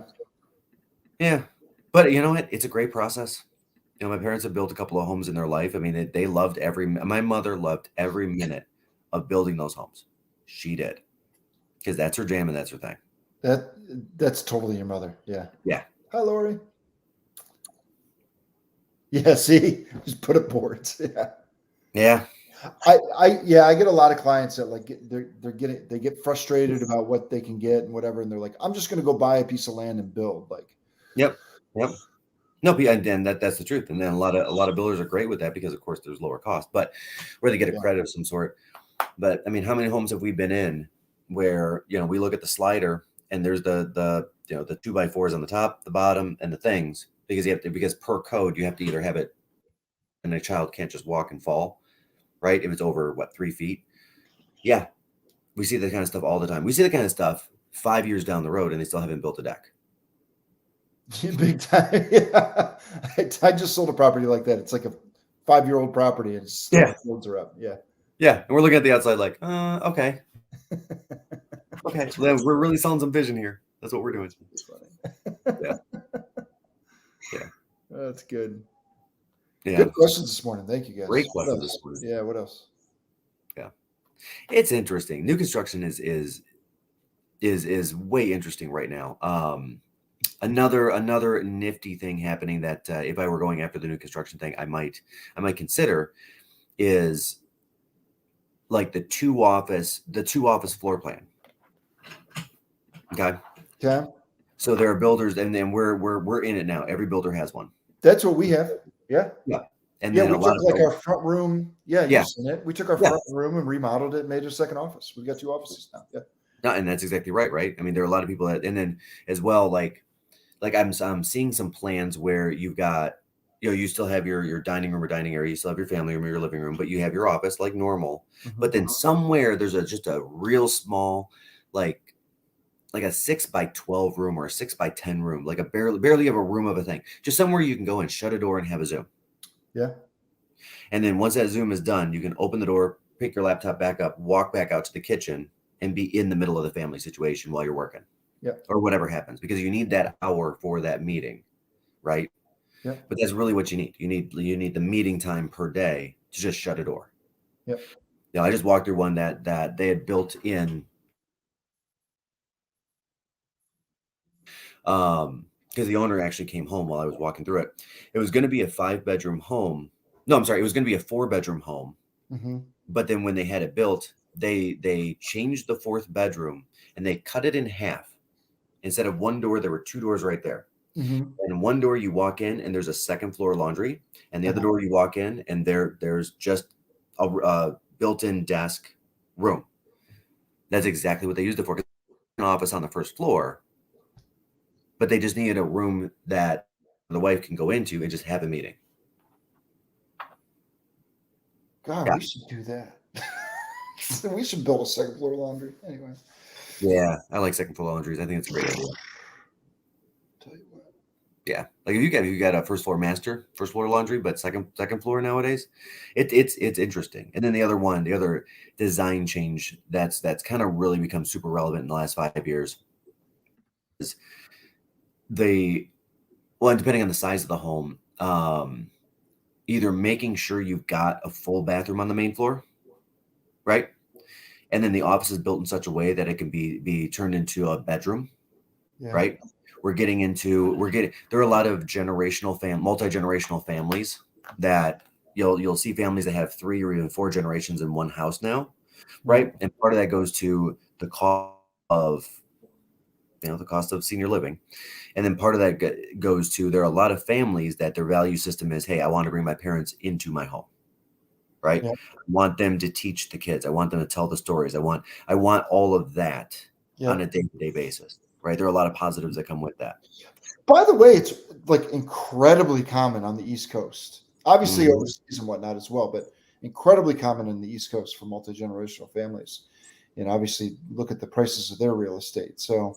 Yeah. But you know what? It's a great process. My parents have built a couple of homes in their life. I mean, they loved my mother loved every minute of building those homes. She did, because that's her jam and that's her thing. That's totally your mother. Yeah. Yeah. Hi, Lori. Yeah. See, just put up boards. Yeah. Yeah. I get a lot of clients that like they get frustrated about what they can get and whatever, and they're like, I'm just going to go buy a piece of land and build. Like, Yep. No, and that's the truth. And then a lot of builders are great with that because, of course, there's lower cost, but where they get a credit of some sort. But I mean, how many homes have we been in where we look at the slider and there's the 2x4s on the top, the bottom, and the things, because per code you have to either have it, and a child can't just walk and fall, right? If it's over 3 feet. Yeah, we see that kind of stuff all the time. We see that kind of stuff 5 years down the road, and they still haven't built a deck. Big time. Yeah. I just sold a property like that. It's like a 5-year-old property, and still the boards are up. Yeah. Yeah, and we're looking at the outside like, okay. Okay, so then we're really selling some vision here. That's what we're doing. It's funny. Yeah. That's good. Yeah. Good questions this morning. Thank you, guys. Great questions this morning. Yeah. What else? Yeah. It's interesting. New construction is way interesting right now. Another nifty thing happening that if I were going after the new construction thing, I might consider is like the two office floor plan. Okay. So there are builders, and then we're in it now. Every builder has one. That's what we have. Yeah. And then we took like our front room. Yeah, you've seen it. We took our front room and remodeled it, and made it a second office. We've got 2 offices now. Yeah. No, and that's exactly right. I mean, there are a lot of people that, and then as well, like I'm seeing some plans where you've got, you still have your dining room or dining area, you still have your family room or your living room, but you have your office like normal. Mm-hmm. But then somewhere there's just a real small, like a 6x12 room or a 6x10 room, like a barely have a room of a thing, just somewhere you can go and shut a door and have a Zoom. Yeah. And then once that Zoom is done, you can open the door, pick your laptop back up, walk back out to the kitchen, and be in the middle of the family situation while you're working. Yeah. Or whatever happens, because you need that hour for that meeting, right? Yeah. But that's really what you need. You need the meeting time per day to just shut a door. Yep. I just walked through one that they had built in, because the owner actually came home while I was walking through it. It was going to be a 5-bedroom home. No, I'm sorry. It was going to be a 4-bedroom home. Mm-hmm. But then when they had it built, they changed the 4th bedroom and they cut it in half. Instead of 1 door, there were 2 doors right there. Mm-hmm. And 1 door you walk in and there's a 2nd floor laundry, and the other door you walk in and there's just a built-in desk room. That's exactly what they used it for. An office on the 1st floor, but they just needed a room that the wife can go into and just have a meeting. God, we should do that. We should build a second floor laundry. Anyway. Yeah, I like second floor laundries. I think it's a great idea. Tell you what. Yeah, like if you got a first floor laundry, but second floor nowadays, it's interesting. And then the other design change that's kind of really become super relevant in the last 5 years is and depending on the size of the home, either making sure you've got a full bathroom on the main floor, right? And then the office is built in such a way that it can be turned into a bedroom, right? There are a lot of multi-generational families that you'll see families that have 3 or even 4 generations in one house now, right? And part of that goes to the cost of senior living. And then part of that goes to, there are a lot of families that their value system is, hey, I want to bring my parents into my home, right? Yeah. I want them to teach the kids. I want them to tell the stories. I want all of that on a day-to-day basis, right? There are a lot of positives that come with that. By the way, it's like incredibly common on the East Coast. Obviously overseas and whatnot as well, but incredibly common in the East Coast for multi-generational families. And obviously look at the prices of their real estate. So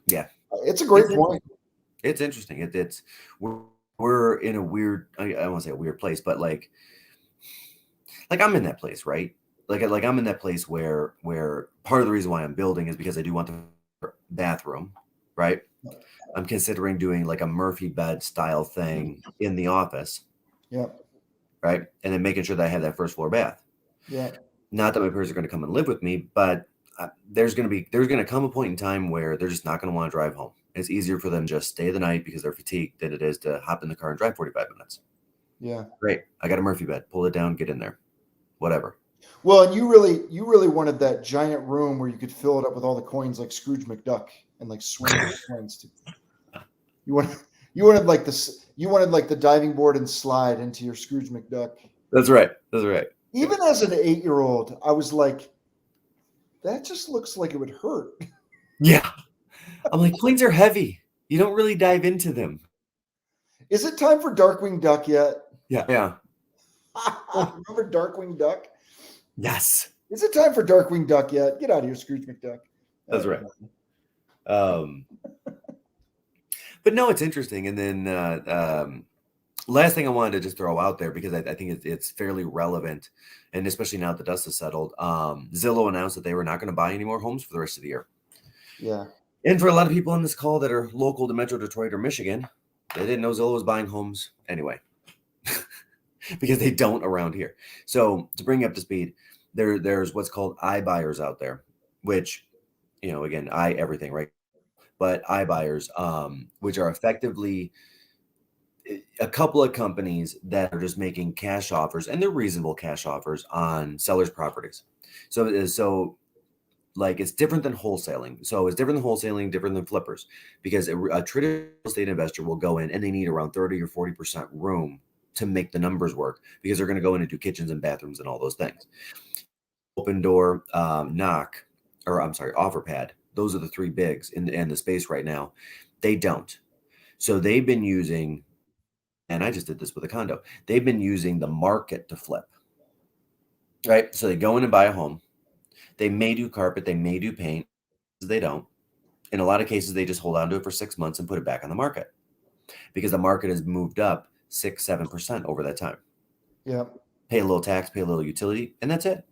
yeah, it's a great point. It's interesting. We're in a weird, I don't want to say a weird place, but like I'm in that place, right? Like I'm in that place where part of the reason why I'm building is because I do want the bathroom, right? I'm considering doing like a Murphy bed style thing in the office. Yeah. Right. And then making sure that I have that first floor bath. Yeah. Not that my parents are going to come and live with me, but there's going to come a point in time where they're just not going to want to drive home. It's easier for them to just stay the night because they're fatigued than it is to hop in the car and drive 45 minutes. Yeah. Great. I got a Murphy bed. Pull it down, get in there. Whatever. Well, and you really wanted that giant room where you could fill it up with all the coins like Scrooge McDuck and like swing the coins to. You wanted like the diving board and slide into your Scrooge McDuck. That's right. Even as an 8-year-old, I was like, that just looks like it would hurt. Yeah. I'm like, planes are heavy. You don't really dive into them. Is it time for Darkwing Duck yet? Yeah. Remember Darkwing Duck? Yes. Is it time for Darkwing Duck yet? Get out of here, Scrooge McDuck. That's right. But no, it's interesting. And then last thing I wanted to just throw out there, because I think it's fairly relevant, and especially now that the dust has settled, Zillow announced that they were not going to buy any more homes for the rest of the year. Yeah. And for a lot of people on this call that are local to Metro Detroit or Michigan, they didn't know Zillow was buying homes anyway, because they don't around here. So to bring you up to speed, there's what's called iBuyers out there, which, again, everything, right? But iBuyers, which are effectively a couple of companies that are just making cash offers, and they're reasonable cash offers on sellers' properties. So like, it's different than wholesaling. So it's different than wholesaling, different than flippers, because a traditional estate investor will go in and they need around 30 or 40% room to make the numbers work, because they're going to go in and do kitchens and bathrooms and all those things. Open Door, OfferPad. Those are the 3 bigs in the space right now. They don't. So they've been using, and I just did this with a condo, they've been using the market to flip, right? So they go in and buy a home. They may do carpet, they may do paint, they don't. In a lot of cases, they just hold on to it for 6 months and put it back on the market, because the market has moved up 6-7% over that time. Yeah. Pay a little tax, pay a little utility, and that's it.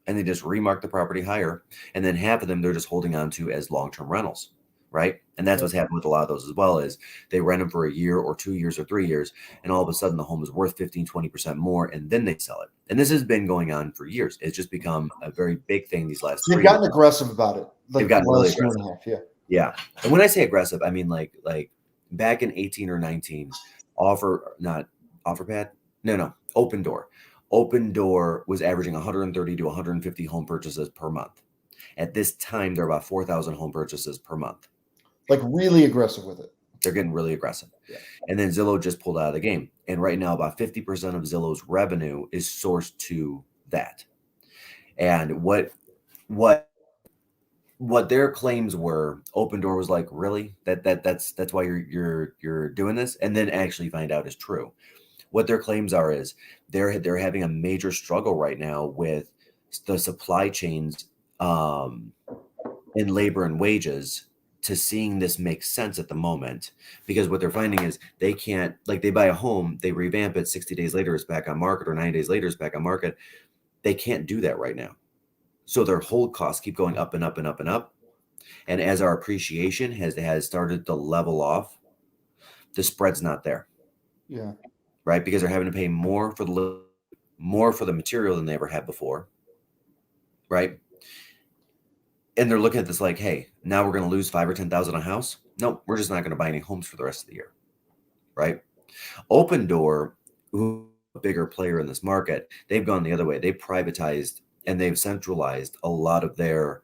And they just remark the property higher. And then half of them they're just holding on to as long-term rentals, right? And that's what's happened with a lot of those as well, is they rent them for a year or 2 years or 3 years, and all of a sudden the home is worth 15-20% more, and then they sell it. And this has been going on for years. It's just become a very big thing these last 3 years. They've gotten aggressive about it. They've gotten really aggressive. Yeah. And when I say aggressive, I mean like back in 18 or 19, Open Door. Open Door was averaging 130 to 150 home purchases per month. At this time, there are about 4,000 home purchases per month. Like, really aggressive with it. They're getting really aggressive. Yeah. And then Zillow just pulled out of the game. And right now, about 50% of Zillow's revenue is sourced to that. And what their claims were, Open Door was like, really? That's why you're doing this? And then actually find out is true. What their claims are is they're having a major struggle right now with the supply chains in labor and wages to seeing this make sense at the moment, because what they're finding is they can't, like, they buy a home, they revamp it, 60 days later it's back on market, or 90 days later it's back on market. They can't do that right now. So their hold costs keep going up and up and up and up. And as our appreciation has started to level off, the spread's not there. Yeah. Right? Because they're having to pay more for the material than they ever had before. Right? And they're looking at this like, hey, now we're going to lose 5 or 10,000 a house. No, we're just not going to buy any homes for the rest of the year. Right? Open Door, who is a bigger player in this market, they've gone the other way. They privatized and they've centralized a lot of their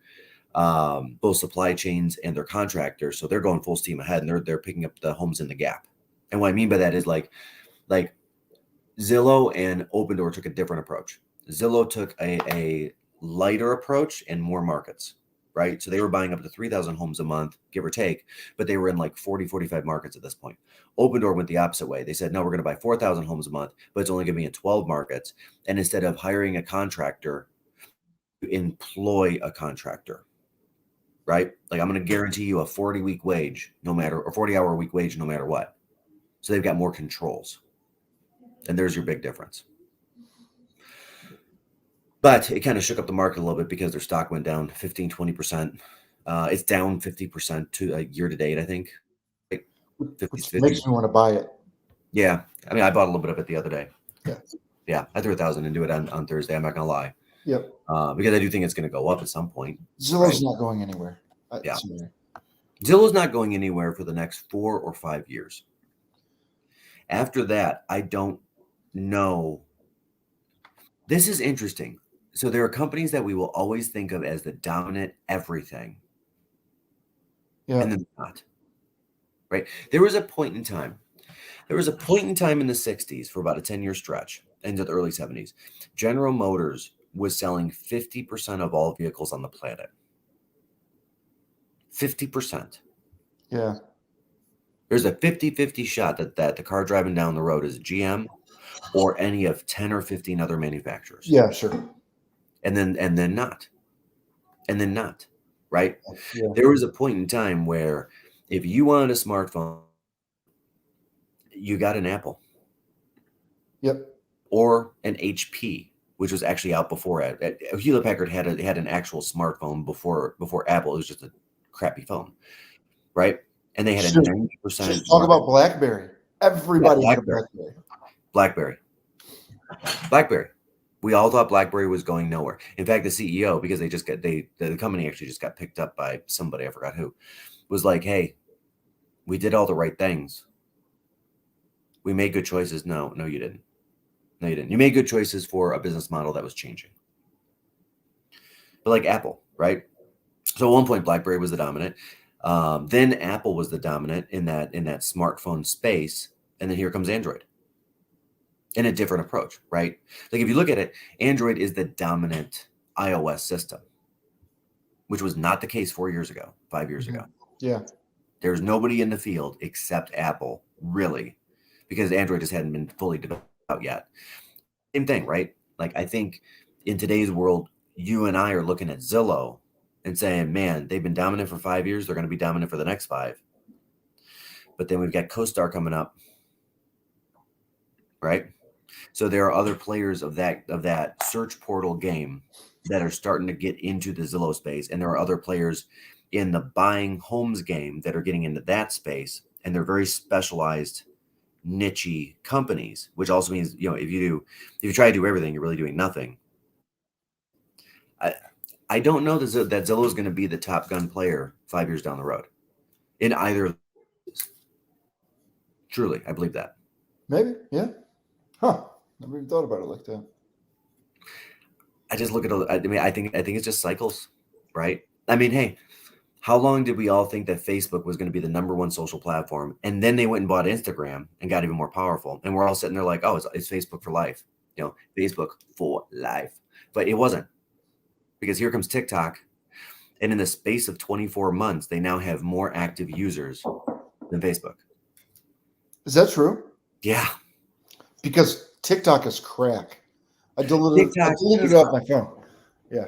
both supply chains and their contractors. So they're going full steam ahead, and they're picking up the homes in the gap. And what I mean by that is like Zillow and Open Door took a different approach. Zillow took a lighter approach and more markets, right? So they were buying up to 3,000 homes a month, give or take, but they were in like 40, 45 markets at this point. Open Door went the opposite way. They said, no, we're going to buy 4,000 homes a month, but it's only going to be in 12 markets. And instead of hiring a contractor, employ a contractor, right? Like, I'm going to guarantee you a 40-week wage, no matter, or 40-hour week wage, no matter what. So they've got more controls. And there's your big difference. But it kind of shook up the market a little bit because their stock went down 15, 20%. It's down 50% to year to date, I think. Right? Which makes me want to buy it. Yeah. I mean, I bought a little bit of it the other day. Yeah. Yeah. I threw 1,000 into it on Thursday. I'm not going to lie. Yep. Because I do think it's going to go up at some point. Zillow's not going anywhere. Yeah. Zillow's not going anywhere for the next 4 or 5 years. After that, I don't know. This is interesting. So there are companies that we will always think of as the dominant everything. Yeah. And then not. Right? There was a point in time in the 60s for about a 10-year stretch, into the early 70s. General Motors was selling 50% of all vehicles on the planet. 50%. Yeah. There's a 50-50 shot that the car driving down the road is GM or any of 10 or 15 other manufacturers. Yeah, sure. And then not. Right? Yeah. There was a point in time where if you wanted a smartphone, you got an Apple. Yep. Or an HP, which was actually out before it. Hewlett Packard had an actual smartphone before Apple. It was just a crappy phone, right? And they had a 90%. Just talk about BlackBerry. Everybody had a BlackBerry. BlackBerry. We all thought BlackBerry was going nowhere. In fact, the CEO, because the company actually just got picked up by somebody, I forgot who, was like, hey, we did all the right things. We made good choices. No, you didn't. No, you didn't. You made good choices for a business model that was changing. But like Apple, right? So at one point, BlackBerry was the dominant. Then Apple was the dominant in that smartphone space. And then here comes Android in a different approach, right? Like, if you look at it, Android is the dominant iOS system, which was not the case 4 years ago, 5 years ago. Yeah. There's nobody in the field except Apple, really, because Android just hadn't been fully developed out yet. Same thing, right? Like, I think in today's world, you and I are looking at Zillow and saying, man, they've been dominant for 5 years. They're going to be dominant for the next 5. But then we've got CoStar coming up, right? So there are other players of that search portal game that are starting to get into the Zillow space. And there are other players in the buying homes game that are getting into that space. And they're very specialized, niche companies, which also means, if you try to do everything, you're really doing nothing. I don't know that Zillow is going to be the top gun player 5 years down the road in either of these. Truly, I believe that. Maybe, yeah. Huh. Never even thought about it like that. I just look at it. I mean, I think it's just cycles, right? I mean, hey, how long did we all think that Facebook was going to be the number one social platform? And then they went and bought Instagram and got even more powerful. And we're all sitting there like, oh, it's Facebook for life. Facebook for life. But it wasn't. Because here comes TikTok. And in the space of 24 months, they now have more active users than Facebook. Is that true? Yeah. Because TikTok is crack. I deleted it off my phone. Yeah.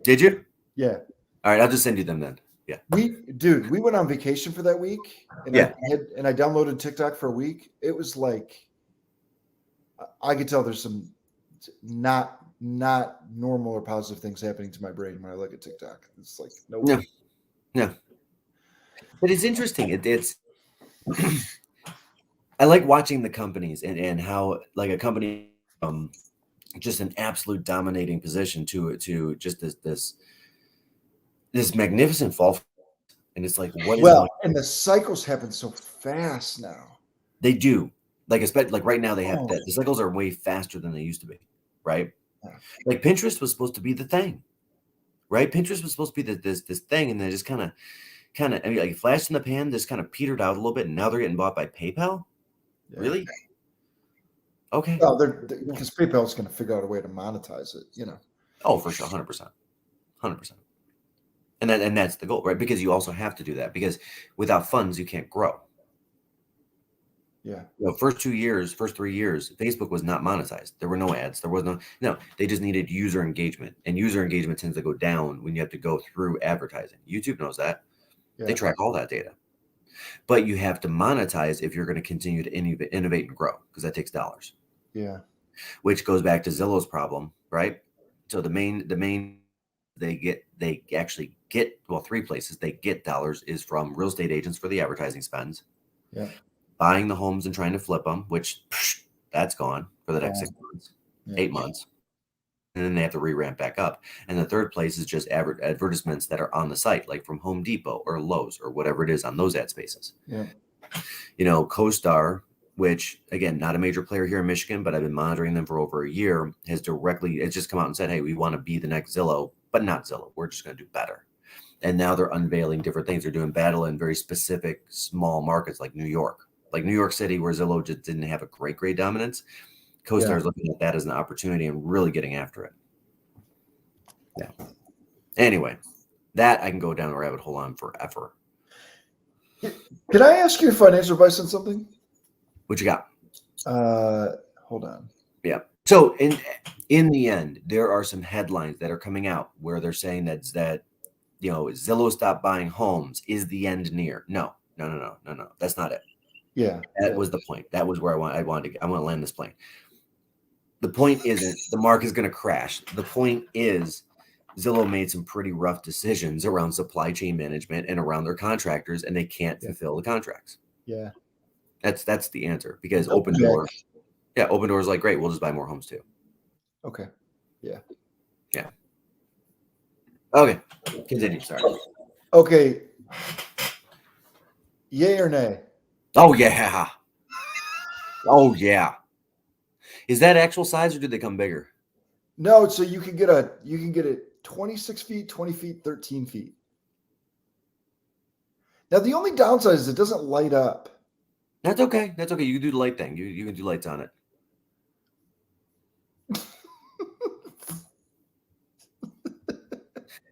Did you? Yeah. All right, I'll just send you them then. Yeah. We went on vacation for that week, and I downloaded TikTok for a week. It was like, I could tell there's some not normal or positive things happening to my brain when I look at TikTok. It's like, nope. No. But it's interesting. It's I like watching the companies and how like a company just an absolute dominating position to just this magnificent fall. And it's like, what is going and the cycles happen so fast now. They do. Like, especially like right now, they have that the cycles are way faster than they used to be, right? Yeah. Like Pinterest was supposed to be the thing, right? Pinterest was supposed to be this thing, and then just kind of, I mean, like flashed in the pan, just kind of petered out a little bit, and now they're getting bought by PayPal. Yeah. Really? Okay. Well, because PayPal is going to figure out a way to monetize it, you know. Oh, for sure, 100%. And that's the goal, right? Because you also have to do that, because without funds, you can't grow. Yeah. You know, first 3 years, Facebook was not monetized. There were no ads. There was no, they just needed user engagement, and user engagement tends to go down when you have to go through advertising. YouTube knows that. Yeah. They track all that data, but you have to monetize if you're going to continue to innovate and grow, because that takes dollars. Yeah. Which goes back to Zillow's problem, right? So the main, they actually get, well, 3 places they get dollars is from real estate agents for the advertising spends. Yeah. Buying the homes and trying to flip them, which that's gone for the next 6 months, 8 months. And then they have to re-ramp back up. And the third place is just advertisements that are on the site, like from Home Depot or Lowe's or whatever it is on those ad spaces. Yeah. You know, CoStar, which again, not a major player here in Michigan, but I've been monitoring them for over a year, it's just come out and said, hey, we want to be the next Zillow, but not Zillow. We're just going to do better. And now they're unveiling different things. They're doing battle in very specific small markets like New York. Like New York City, where Zillow just didn't have a great dominance. CoStar is looking at that as an opportunity and really getting after it. Yeah. Anyway, that I can go down a rabbit hole on forever. Can I ask you financial advice on something? What you got? Hold on. Yeah. So in the end, there are some headlines that are coming out where they're saying that you know, Zillow stopped buying homes. Is the end near? No. That's not it. Yeah, that was the point. That was where I want to land this plane. The point isn't the market is going to crash. The point is Zillow made some pretty rough decisions around supply chain management and around their contractors, and they can't fulfill the contracts. Yeah, that's the answer, because Open Door is like, great, we'll just buy more homes too. Okay. Yeah. Okay, continue. Sorry. Okay. Yay or nay? Oh yeah. Is that actual size, or did they come bigger? No, so you can get it 26 feet, 20 feet, 13 feet. Now the only downside is it doesn't light up. That's okay. You can do the light thing. You can do lights on it.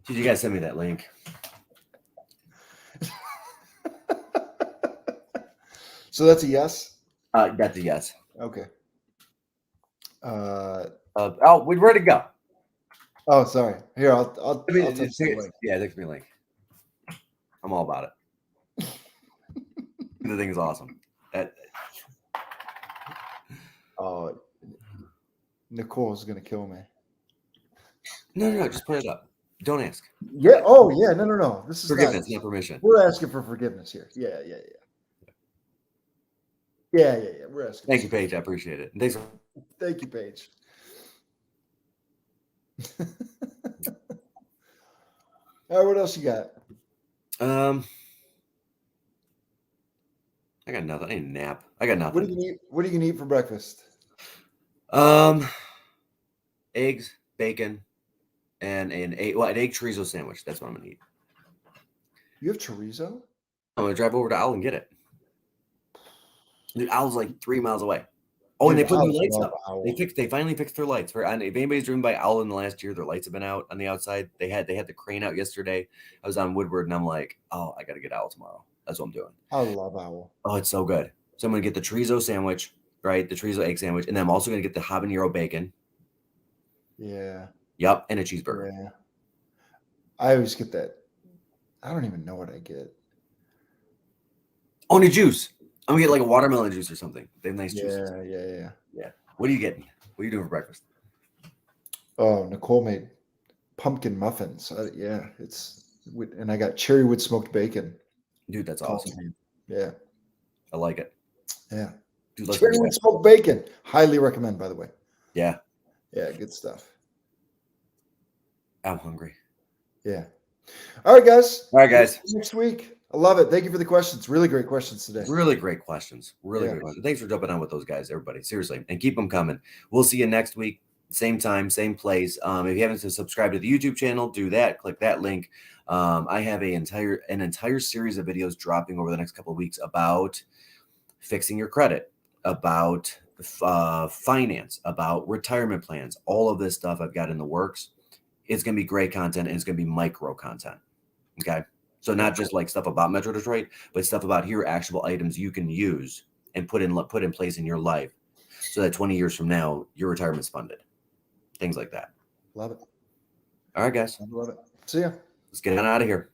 Dude, you gotta send me that link. So that's a yes? That's a yes. Okay. Where'd it go? Oh, sorry. Here, I'll text you the link. Yeah, text me a link. I'm all about it. The thing is awesome. Oh, Nicole's gonna kill me. No, just put it up. Don't ask. Yeah. Oh, yeah. No. This is forgiveness, not permission. We're asking for forgiveness here. Yeah. We're asking. Thank you, Paige. I appreciate it. Thank you, Paige. All right, what else you got? I got nothing. I need a nap. I got nothing. What are you gonna eat for breakfast? Eggs, bacon, and an egg chorizo sandwich. That's what I'm gonna eat. You have chorizo? I'm gonna drive over to Owl and get it. Dude, Owl's like 3 miles away. Oh, and they put new lights up. They finally fixed their lights. If anybody's driven by Owl in the last year, their lights have been out on the outside. They had the crane out yesterday. I was on Woodward, and I'm like, oh, I got to get Owl tomorrow. That's what I'm doing. I love Owl. Oh, it's so good. So I'm gonna get the chorizo sandwich, right? The chorizo egg sandwich. And then I'm also going to get the habanero bacon. Yeah. Yep. And a cheeseburger. Yeah. I always get that. I don't even know what I get. Oh, and a juice. I'm going to get like a watermelon juice or something. They have nice juices. Yeah. What are you getting? What are you doing for breakfast? Oh, Nicole made pumpkin muffins. And I got cherry wood smoked bacon. Dude, that's awesome. Yeah. I like it. Yeah. Dude, let's cherry wood smoked bacon. Highly recommend, by the way. Yeah. Yeah, good stuff. I'm hungry. Yeah. All right, guys. All right, guys. Next week. I love it. Thank you for the questions. Really great questions today. Really great questions. Really great questions. Thanks for jumping on with those guys, everybody. Seriously. And keep them coming. We'll see you next week. Same time, same place. If you haven't subscribed to the YouTube channel, do that. Click that link. I have an entire series of videos dropping over the next couple of weeks about fixing your credit, about finance, about retirement plans. All of this stuff I've got in the works. It's going to be great content, and it's going to be micro content. Okay. So not just like stuff about Metro Detroit, but stuff about here actionable items you can use and put in place in your life so that 20 years from now, your retirement's funded. Things like that. Love it. All right, guys. I love it. See ya. Let's get on out of here.